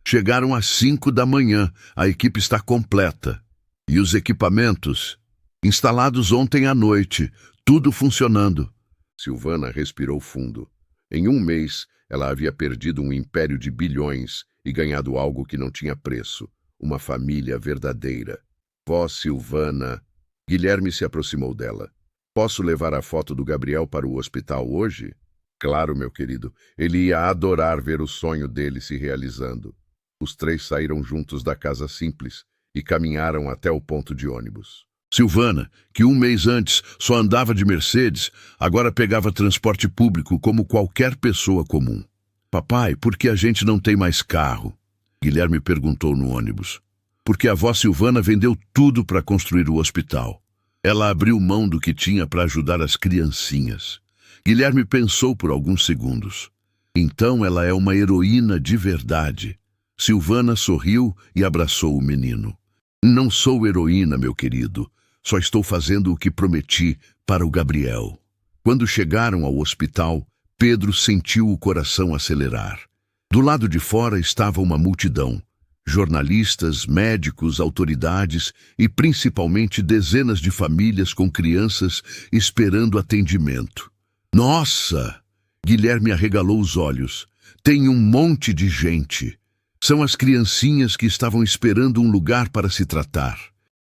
Chegaram às 5 da manhã. A equipe está completa. E os equipamentos? Instalados ontem à noite. Tudo funcionando. Silvana respirou fundo. Em 1 mês, ela havia perdido um império de bilhões e ganhado algo que não tinha preço. Uma família verdadeira. Vó Silvana. Guilherme se aproximou dela. Posso levar a foto do Gabriel para o hospital hoje? Claro, meu querido. Ele ia adorar ver o sonho dele se realizando. Os 3 saíram juntos da casa simples e caminharam até o ponto de ônibus. Silvana, que 1 mês antes só andava de Mercedes, agora pegava transporte público como qualquer pessoa comum. Papai, por que a gente não tem mais carro? Guilherme perguntou no ônibus. Porque a avó Silvana vendeu tudo para construir o hospital. Ela abriu mão do que tinha para ajudar as criancinhas. Guilherme pensou por alguns segundos. Então ela é uma heroína de verdade. Silvana sorriu e abraçou o menino. Não sou heroína, meu querido. Só estou fazendo o que prometi para o Gabriel. Quando chegaram ao hospital, Pedro sentiu o coração acelerar. Do lado de fora estava uma multidão. Jornalistas, médicos, autoridades e principalmente dezenas de famílias com crianças esperando atendimento. Nossa! Guilherme arregalou os olhos. Tem um monte de gente. São as criancinhas que estavam esperando um lugar para se tratar.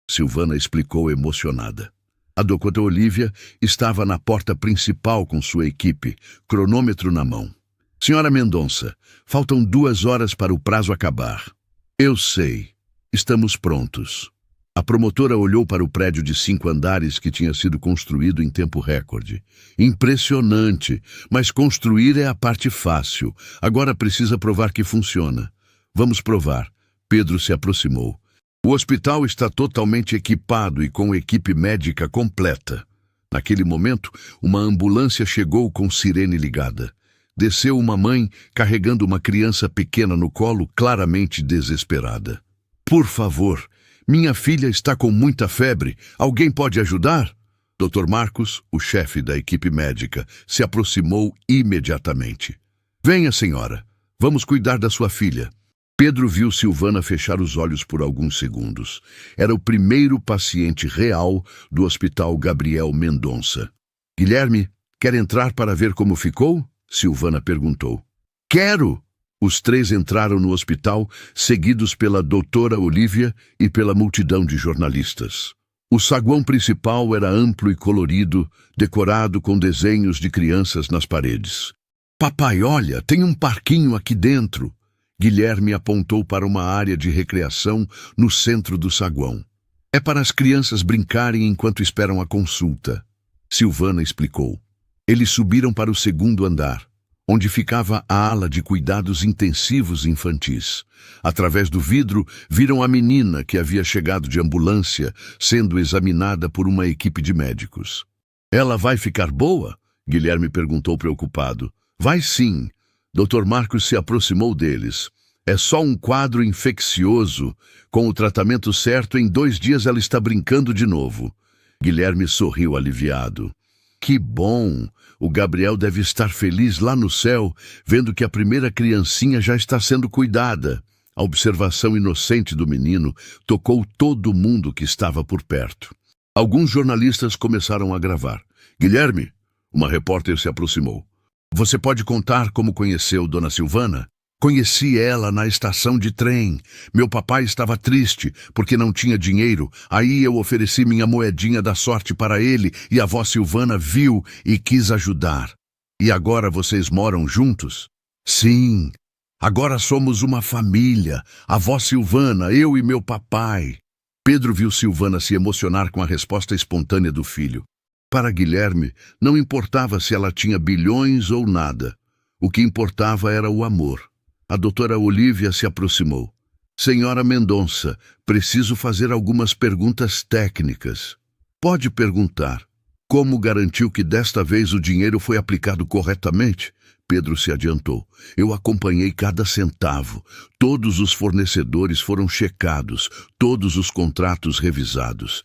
Silvana explicou emocionada. A doutora Olívia estava na porta principal com sua equipe, cronômetro na mão. Senhora Mendonça, faltam 2 horas para o prazo acabar. Eu sei. Estamos prontos. A promotora olhou para o prédio de 5 andares que tinha sido construído em tempo recorde. Impressionante, mas construir é a parte fácil. Agora precisa provar que funciona. Vamos provar. Pedro se aproximou. O hospital está totalmente equipado e com equipe médica completa. Naquele momento, uma ambulância chegou com sirene ligada. Desceu uma mãe carregando uma criança pequena no colo, claramente desesperada. Por favor, minha filha está com muita febre. Alguém pode ajudar? Dr. Marcos, o chefe da equipe médica, se aproximou imediatamente. Venha, senhora. Vamos cuidar da sua filha. Pedro viu Silvana fechar os olhos por alguns segundos. Era o primeiro paciente real do Hospital Gabriel Mendonça. Guilherme, quer entrar para ver como ficou? Silvana perguntou. Quero! Os 3 entraram no hospital, seguidos pela doutora Olívia e pela multidão de jornalistas. O saguão principal era amplo e colorido, decorado com desenhos de crianças nas paredes. Papai, olha, tem um parquinho aqui dentro. Guilherme apontou para uma área de recreação no centro do saguão. É para as crianças brincarem enquanto esperam a consulta. Silvana explicou. Eles subiram para o segundo andar, onde ficava a ala de cuidados intensivos infantis. Através do vidro, viram a menina que havia chegado de ambulância, sendo examinada por uma equipe de médicos. Ela vai ficar boa? Guilherme perguntou preocupado. Vai sim. Dr. Marcos se aproximou deles. É só um quadro infeccioso. Com o tratamento certo, em 2 dias ela está brincando de novo. Guilherme sorriu aliviado. Que bom! O Gabriel deve estar feliz lá no céu, vendo que a primeira criancinha já está sendo cuidada. A observação inocente do menino tocou todo mundo que estava por perto. Alguns jornalistas começaram a gravar. Guilherme, uma repórter se aproximou. Você pode contar como conheceu Dona Silvana? Conheci ela na estação de trem. Meu papai estava triste porque não tinha dinheiro. Aí eu ofereci minha moedinha da sorte para ele e a vó Silvana viu e quis ajudar. E agora vocês moram juntos? Sim. Agora somos uma família. A vó Silvana, eu e meu papai. Pedro viu Silvana se emocionar com a resposta espontânea do filho. Para Guilherme, não importava se ela tinha bilhões ou nada. O que importava era o amor. A doutora Olívia se aproximou. Senhora Mendonça, preciso fazer algumas perguntas técnicas. Pode perguntar. Como garantiu que desta vez o dinheiro foi aplicado corretamente? Pedro se adiantou. Eu acompanhei cada centavo. Todos os fornecedores foram checados, todos os contratos revisados.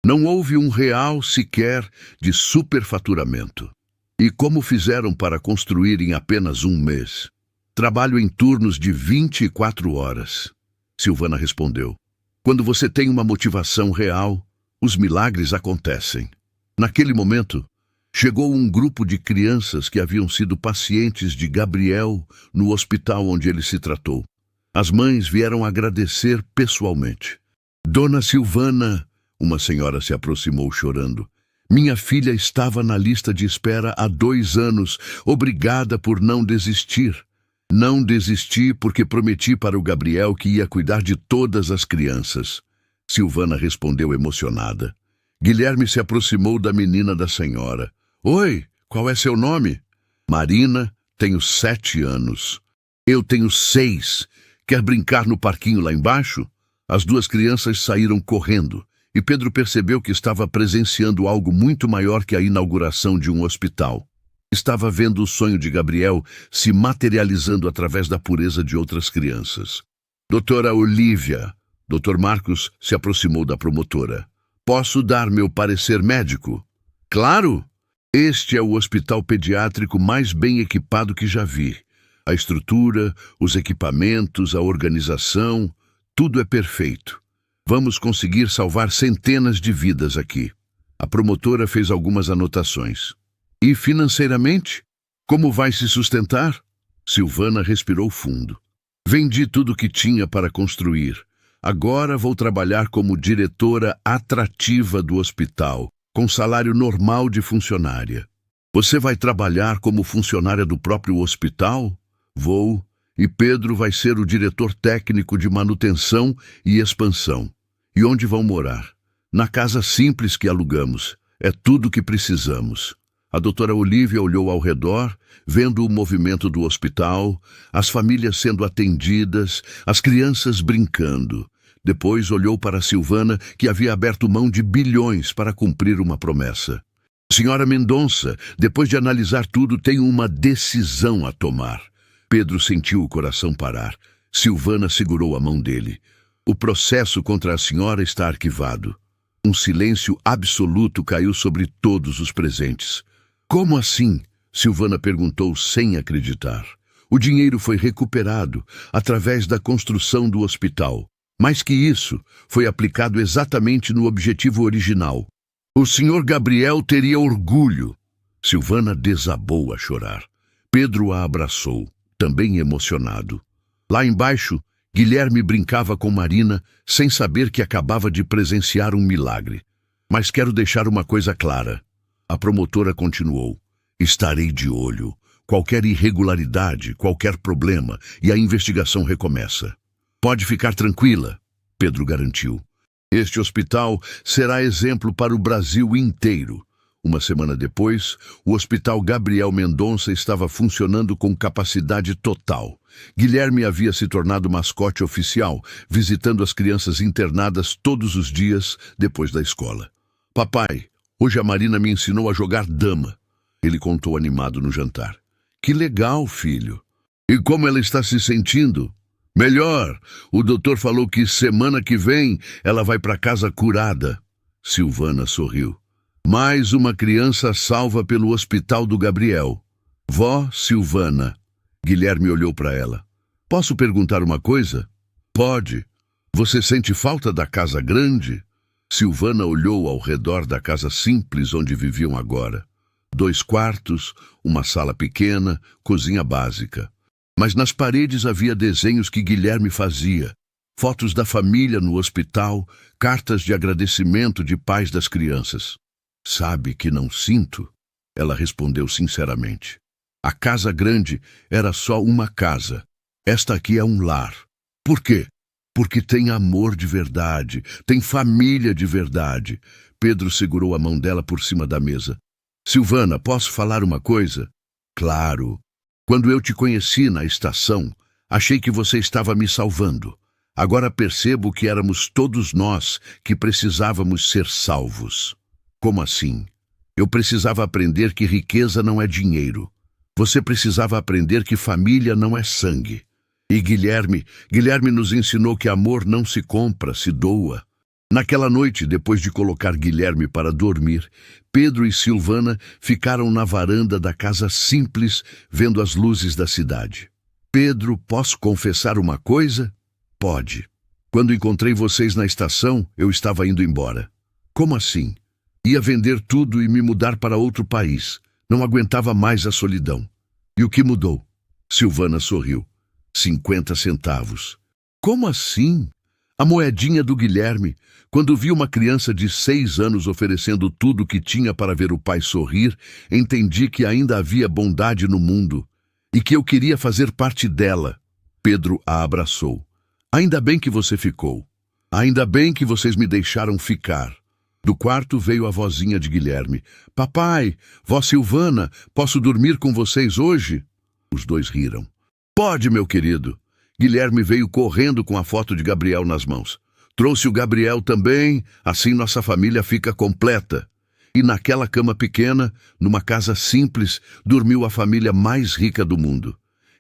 Não houve R$1 sequer de superfaturamento. E como fizeram para construir em apenas 1 mês? Trabalho em turnos de 24 horas. Silvana respondeu. Quando você tem uma motivação real, os milagres acontecem. Naquele momento, chegou um grupo de crianças que haviam sido pacientes de Gabriel no hospital onde ele se tratou. As mães vieram agradecer pessoalmente. Dona Silvana, uma senhora se aproximou chorando. Minha filha estava na lista de espera há 2 anos. Obrigada por não desistir. Não desisti porque prometi para o Gabriel que ia cuidar de todas as crianças. Silvana respondeu emocionada. Guilherme se aproximou da menina da senhora. Oi, qual é seu nome? Marina, tenho 7 anos. Eu tenho 6. Quer brincar no parquinho lá embaixo? As 2 crianças saíram correndo e Pedro percebeu que estava presenciando algo muito maior que a inauguração de um hospital. Estava vendo o sonho de Gabriel se materializando através da pureza de outras crianças. Doutora Olívia, Dr. Marcos se aproximou da promotora. Posso dar meu parecer médico? Claro! Este é o hospital pediátrico mais bem equipado que já vi. A estrutura, os equipamentos, a organização, tudo é perfeito. Vamos conseguir salvar centenas de vidas aqui. A promotora fez algumas anotações. E financeiramente? Como vai se sustentar? Silvana respirou fundo. Vendi tudo o que tinha para construir. Agora vou trabalhar como diretora atrativa do hospital, com salário normal de funcionária. Você vai trabalhar como funcionária do próprio hospital? Vou. E Pedro vai ser o diretor técnico de manutenção e expansão. E onde vão morar? Na casa simples que alugamos. É tudo o que precisamos. A doutora Olívia olhou ao redor, vendo o movimento do hospital, as famílias sendo atendidas, as crianças brincando. Depois olhou para Silvana, que havia aberto mão de bilhões para cumprir uma promessa. Senhora Mendonça, depois de analisar tudo, tenho uma decisão a tomar. Pedro sentiu o coração parar. Silvana segurou a mão dele. O processo contra a senhora está arquivado. Um silêncio absoluto caiu sobre todos os presentes. Como assim? Silvana perguntou sem acreditar. O dinheiro foi recuperado através da construção do hospital. Mais que isso, foi aplicado exatamente no objetivo original. O senhor Gabriel teria orgulho. Silvana desabou a chorar. Pedro a abraçou, também emocionado. Lá embaixo, Guilherme brincava com Marina, sem saber que acabava de presenciar um milagre. Mas quero deixar uma coisa clara. A promotora continuou. Estarei de olho. Qualquer irregularidade, qualquer problema, e a investigação recomeça. Pode ficar tranquila, Pedro garantiu. Este hospital será exemplo para o Brasil inteiro. Uma semana depois, o Hospital Gabriel Mendonça estava funcionando com capacidade total. Guilherme havia se tornado mascote oficial, visitando as crianças internadas todos os dias depois da escola. Papai, hoje a Marina me ensinou a jogar dama. Ele contou animado no jantar. Que legal, filho. E como ela está se sentindo? Melhor. O doutor falou que semana que vem ela vai para casa curada. Silvana sorriu. Mais uma criança salva pelo Hospital do Gabriel. Vó Silvana. Guilherme olhou para ela. Posso perguntar uma coisa? Pode. Você sente falta da casa grande? Silvana olhou ao redor da casa simples onde viviam agora. 2 quartos, uma sala pequena, cozinha básica. Mas nas paredes havia desenhos que Guilherme fazia. Fotos da família no hospital, cartas de agradecimento de pais das crianças. Sabe que não sinto? Ela respondeu sinceramente. A casa grande era só uma casa. Esta aqui é um lar. Por quê? Porque tem amor de verdade, tem família de verdade. Pedro segurou a mão dela por cima da mesa. Silvana, posso falar uma coisa? Claro. Quando eu te conheci na estação, achei que você estava me salvando. Agora percebo que éramos todos nós que precisávamos ser salvos. Como assim? Eu precisava aprender que riqueza não é dinheiro. Você precisava aprender que família não é sangue. E Guilherme nos ensinou que amor não se compra, se doa. Naquela noite, depois de colocar Guilherme para dormir, Pedro e Silvana ficaram na varanda da casa simples, vendo as luzes da cidade. Pedro, posso confessar uma coisa? Pode. Quando encontrei vocês na estação, eu estava indo embora. Como assim? Ia vender tudo e me mudar para outro país. Não aguentava mais a solidão. E o que mudou? Silvana sorriu. 50 centavos. Como assim? A moedinha do Guilherme. Quando vi uma criança de 6 anos oferecendo tudo o que tinha para ver o pai sorrir, entendi que ainda havia bondade no mundo e que eu queria fazer parte dela. Pedro a abraçou. Ainda bem que você ficou. Ainda bem que vocês me deixaram ficar. Do quarto veio a vozinha de Guilherme. Papai, vó Silvana, posso dormir com vocês hoje? Os dois riram. Pode, meu querido. Guilherme veio correndo com a foto de Gabriel nas mãos. Trouxe o Gabriel também, assim nossa família fica completa. E naquela cama pequena, numa casa simples, dormiu a família mais rica do mundo.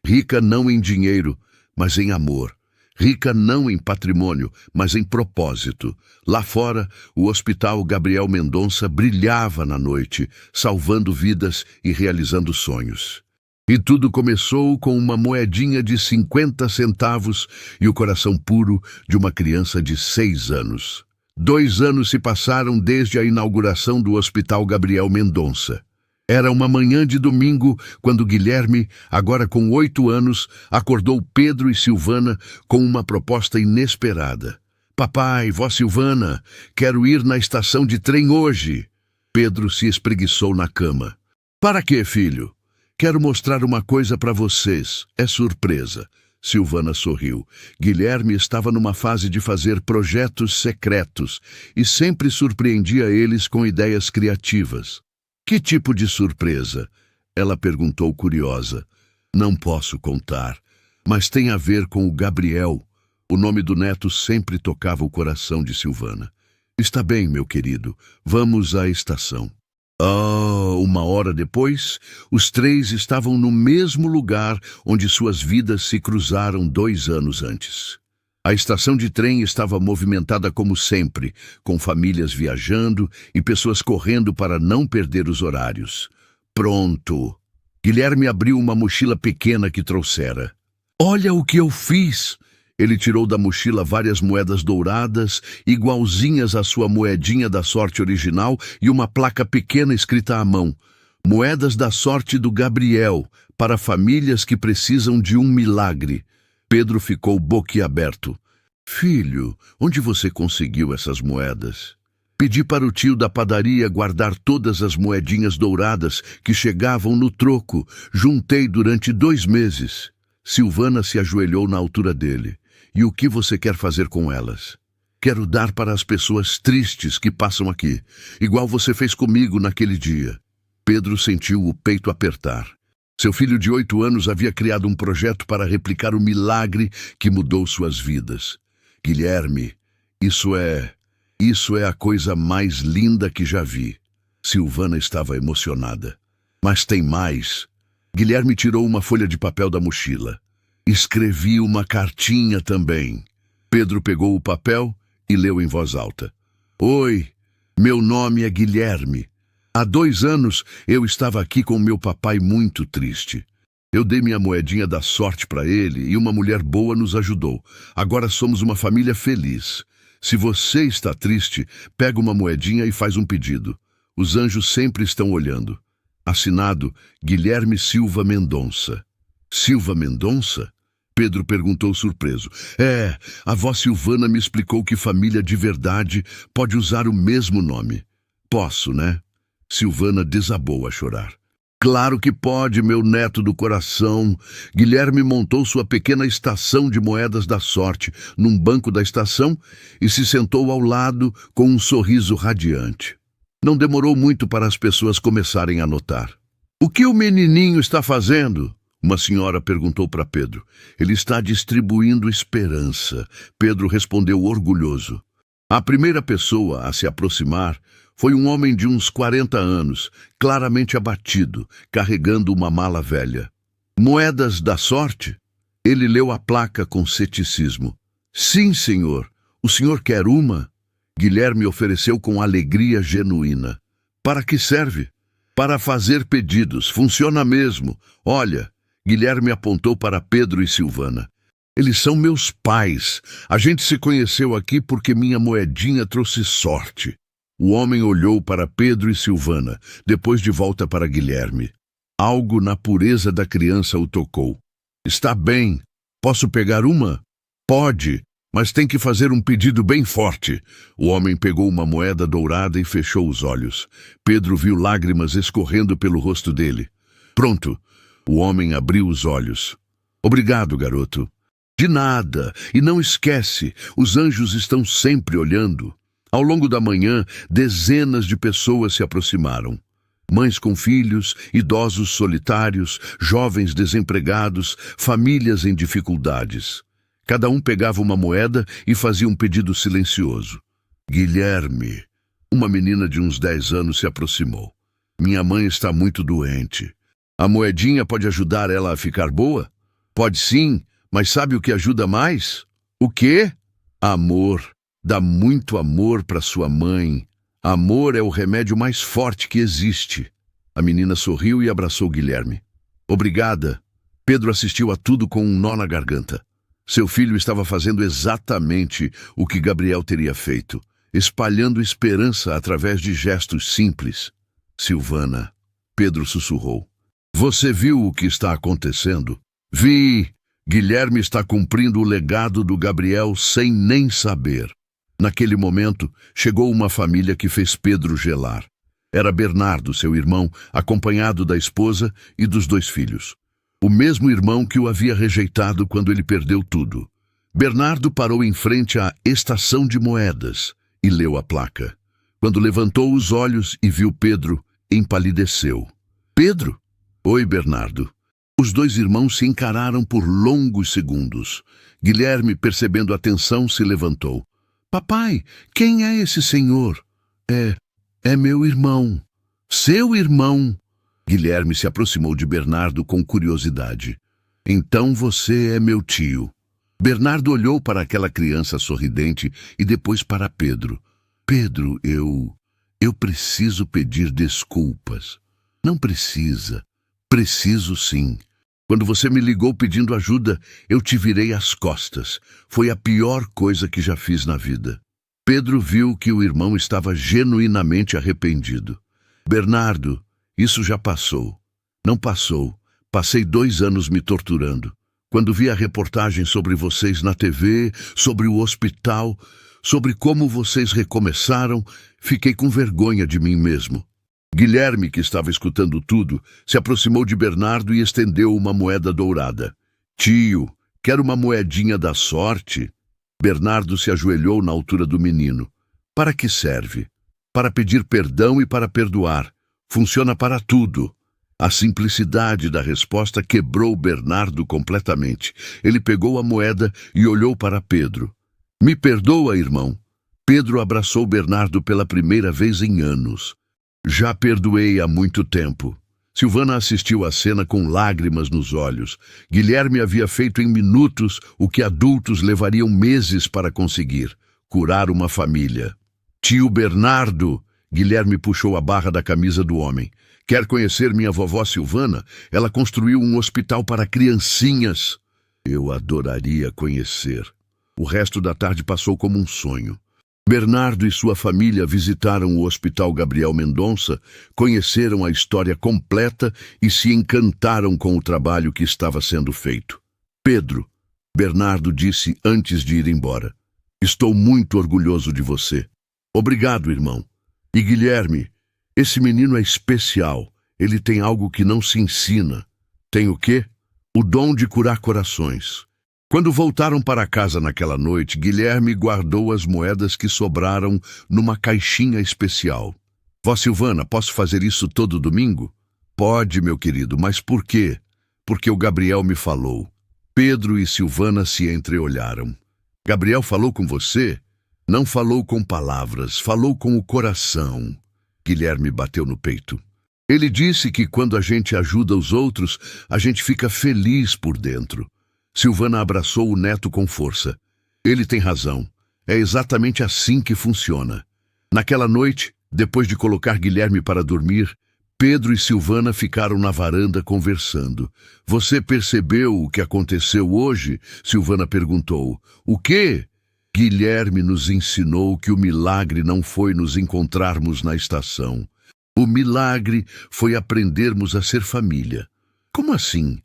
Rica não em dinheiro, mas em amor. Rica não em patrimônio, mas em propósito. Lá fora, o Hospital Gabriel Mendonça brilhava na noite, salvando vidas e realizando sonhos. E tudo começou com uma moedinha de 50 centavos e o coração puro de uma criança de 6 anos. 2 anos se passaram desde a inauguração do Hospital Gabriel Mendonça. Era uma manhã de domingo quando Guilherme, agora com 8 anos, acordou Pedro e Silvana com uma proposta inesperada. Papai, vó Silvana, quero ir na estação de trem hoje. Pedro se espreguiçou na cama. Para quê, filho? Quero mostrar uma coisa para vocês. É surpresa. Silvana sorriu. Guilherme estava numa fase de fazer projetos secretos e sempre surpreendia eles com ideias criativas. Que tipo de surpresa? Ela perguntou curiosa. Não posso contar, mas tem a ver com o Gabriel. O nome do neto sempre tocava o coração de Silvana. Está bem, meu querido. Vamos à estação. Uma hora depois, os 3 estavam no mesmo lugar onde suas vidas se cruzaram 2 anos antes. A estação de trem estava movimentada como sempre, com famílias viajando e pessoas correndo para não perder os horários. Pronto! Guilherme abriu uma mochila pequena que trouxera. Olha o que eu fiz! Ele tirou da mochila várias moedas douradas, igualzinhas à sua moedinha da sorte original, e uma placa pequena escrita à mão. Moedas da sorte do Gabriel, para famílias que precisam de um milagre. Pedro ficou boquiaberto. Filho, onde você conseguiu essas moedas? Pedi para o tio da padaria guardar todas as moedinhas douradas que chegavam no troco. Juntei durante 2 meses. Silvana se ajoelhou na altura dele. E o que você quer fazer com elas? Quero dar para as pessoas tristes que passam aqui, igual você fez comigo naquele dia. Pedro sentiu o peito apertar. Seu filho de 8 anos havia criado um projeto para replicar o milagre que mudou suas vidas. Guilherme, isso é a coisa mais linda que já vi. Silvana estava emocionada. Mas tem mais. Guilherme tirou uma folha de papel da mochila. Escrevi uma cartinha também. Pedro pegou o papel e leu em voz alta. Oi, meu nome é Guilherme. Há 2 anos eu estava aqui com meu papai muito triste. Eu dei minha moedinha da sorte para ele e uma mulher boa nos ajudou. Agora somos uma família feliz. Se você está triste, pega uma moedinha e faz um pedido. Os anjos sempre estão olhando. Assinado Guilherme Silva Mendonça. Silva Mendonça? Pedro perguntou surpreso. A avó Silvana me explicou que família de verdade pode usar o mesmo nome. Posso, né? Silvana desabou a chorar. Claro que pode, meu neto do coração. Guilherme montou sua pequena estação de moedas da sorte num banco da estação e se sentou ao lado com um sorriso radiante. Não demorou muito para as pessoas começarem a notar. O que o menininho está fazendo? Uma senhora perguntou para Pedro. Ele está distribuindo esperança. Pedro respondeu orgulhoso. A primeira pessoa a se aproximar foi um homem de uns 40 anos, claramente abatido, carregando uma mala velha. Moedas da sorte? Ele leu a placa com ceticismo. Sim, senhor. O senhor quer uma? Guilherme ofereceu com alegria genuína. Para que serve? Para fazer pedidos. Funciona mesmo. Olha, Guilherme apontou para Pedro e Silvana. Eles são meus pais. A gente se conheceu aqui porque minha moedinha trouxe sorte. O homem olhou para Pedro e Silvana, depois de volta para Guilherme. Algo na pureza da criança o tocou. Está bem. Posso pegar uma? Pode, mas tem que fazer um pedido bem forte. O homem pegou uma moeda dourada e fechou os olhos. Pedro viu lágrimas escorrendo pelo rosto dele. Pronto. O homem abriu os olhos. Obrigado, garoto. De nada. E não esquece, os anjos estão sempre olhando. Ao longo da manhã, dezenas de pessoas se aproximaram. Mães com filhos, idosos solitários, jovens desempregados, famílias em dificuldades. Cada um pegava uma moeda e fazia um pedido silencioso. Guilherme, uma menina de uns 10 anos, se aproximou. Minha mãe está muito doente. A moedinha pode ajudar ela a ficar boa? Pode sim, mas sabe o que ajuda mais? O quê? Amor. Dá muito amor para sua mãe. Amor é o remédio mais forte que existe. A menina sorriu e abraçou Guilherme. Obrigada. Pedro assistiu a tudo com um nó na garganta. Seu filho estava fazendo exatamente o que Gabriel teria feito, espalhando esperança através de gestos simples. Silvana, Pedro sussurrou. Você viu o que está acontecendo? Vi. Guilherme está cumprindo o legado do Gabriel sem nem saber. Naquele momento, chegou uma família que fez Pedro gelar. Era Bernardo, seu irmão, acompanhado da esposa e dos 2 filhos. O mesmo irmão que o havia rejeitado quando ele perdeu tudo. Bernardo parou em frente à estação de moedas e leu a placa. Quando levantou os olhos e viu Pedro, empalideceu. Pedro? Oi, Bernardo. Os 2 irmãos se encararam por longos segundos. Guilherme, percebendo a tensão, se levantou. Papai, quem é esse senhor? É meu irmão. Seu irmão? Guilherme se aproximou de Bernardo com curiosidade. Então você é meu tio. Bernardo olhou para aquela criança sorridente e depois para Pedro. Pedro, eu preciso pedir desculpas. Não precisa. Preciso sim. Quando você me ligou pedindo ajuda, eu te virei as costas. Foi a pior coisa que já fiz na vida. Pedro viu que o irmão estava genuinamente arrependido. Bernardo, isso já passou. Não passou. Passei 2 anos me torturando. Quando vi a reportagem sobre vocês na TV, sobre o hospital, sobre como vocês recomeçaram, fiquei com vergonha de mim mesmo. Guilherme, que estava escutando tudo, se aproximou de Bernardo e estendeu uma moeda dourada. Tio, quer uma moedinha da sorte? Bernardo se ajoelhou na altura do menino. Para que serve? Para pedir perdão e para perdoar. Funciona para tudo. A simplicidade da resposta quebrou Bernardo completamente. Ele pegou a moeda e olhou para Pedro. Me perdoa, irmão. Pedro abraçou Bernardo pela primeira vez em anos. Já perdoei há muito tempo. Silvana assistiu à cena com lágrimas nos olhos. Guilherme havia feito em minutos o que adultos levariam meses para conseguir: curar uma família. Tio Bernardo, Guilherme puxou a barra da camisa do homem. Quer conhecer minha vovó Silvana? Ela construiu um hospital para criancinhas. Eu adoraria conhecer. O resto da tarde passou como um sonho. Bernardo e sua família visitaram o Hospital Gabriel Mendonça, conheceram a história completa e se encantaram com o trabalho que estava sendo feito. Pedro, Bernardo disse antes de ir embora, estou muito orgulhoso de você. Obrigado, irmão. E Guilherme, esse menino é especial. Ele tem algo que não se ensina. Tem o quê? O dom de curar corações. Quando voltaram para casa naquela noite, Guilherme guardou as moedas que sobraram numa caixinha especial. Vó Silvana, posso fazer isso todo domingo? Pode, meu querido, mas por quê? Porque o Gabriel me falou. Pedro e Silvana se entreolharam. Gabriel falou com você? Não falou com palavras, falou com o coração. Guilherme bateu no peito. Ele disse que quando a gente ajuda os outros, a gente fica feliz por dentro. Silvana abraçou o neto com força. Ele tem razão. É exatamente assim que funciona. Naquela noite, depois de colocar Guilherme para dormir, Pedro e Silvana ficaram na varanda conversando. Você percebeu o que aconteceu hoje? Silvana perguntou. O quê? Guilherme nos ensinou que o milagre não foi nos encontrarmos na estação. O milagre foi aprendermos a ser família. Como assim?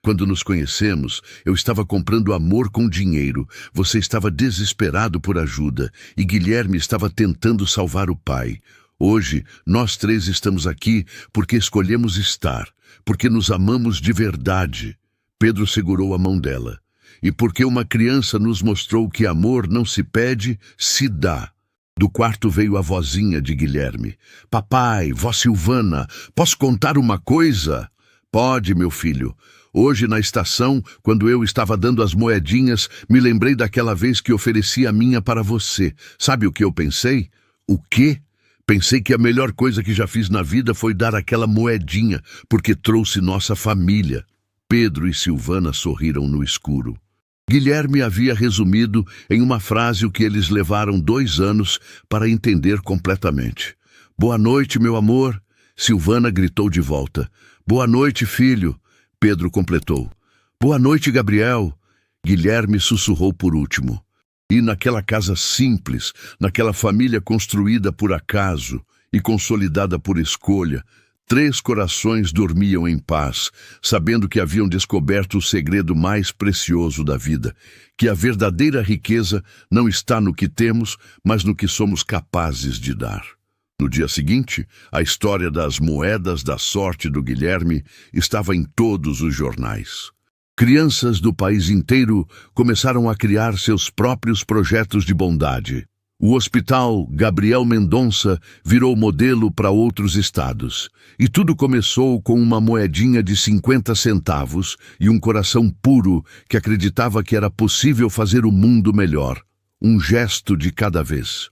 Quando nos conhecemos, eu estava comprando amor com dinheiro. Você estava desesperado por ajuda e Guilherme estava tentando salvar o pai. Hoje, nós três estamos aqui porque escolhemos estar, porque nos amamos de verdade. Pedro segurou a mão dela. E porque uma criança nos mostrou que amor não se pede, se dá. Do quarto veio a vozinha de Guilherme. Papai, vó Silvana, posso contar uma coisa? Pode, meu filho. Hoje, na estação, quando eu estava dando as moedinhas, me lembrei daquela vez que ofereci a minha para você. Sabe o que eu pensei? O quê? Pensei que a melhor coisa que já fiz na vida foi dar aquela moedinha, porque trouxe nossa família. Pedro e Silvana sorriram no escuro. Guilherme havia resumido em uma frase o que eles levaram 2 anos para entender completamente. Boa noite, meu amor. Silvana gritou de volta. Boa noite, filho. Pedro completou. Boa noite, Gabriel. Guilherme sussurrou por último. E naquela casa simples, naquela família construída por acaso e consolidada por escolha, 3 corações dormiam em paz, sabendo que haviam descoberto o segredo mais precioso da vida, que a verdadeira riqueza não está no que temos, mas no que somos capazes de dar. No dia seguinte, a história das moedas da sorte do Guilherme estava em todos os jornais. Crianças do país inteiro começaram a criar seus próprios projetos de bondade. O Hospital Gabriel Mendonça virou modelo para outros estados. E tudo começou com uma moedinha de 50 centavos e um coração puro que acreditava que era possível fazer o mundo melhor. Um gesto de cada vez.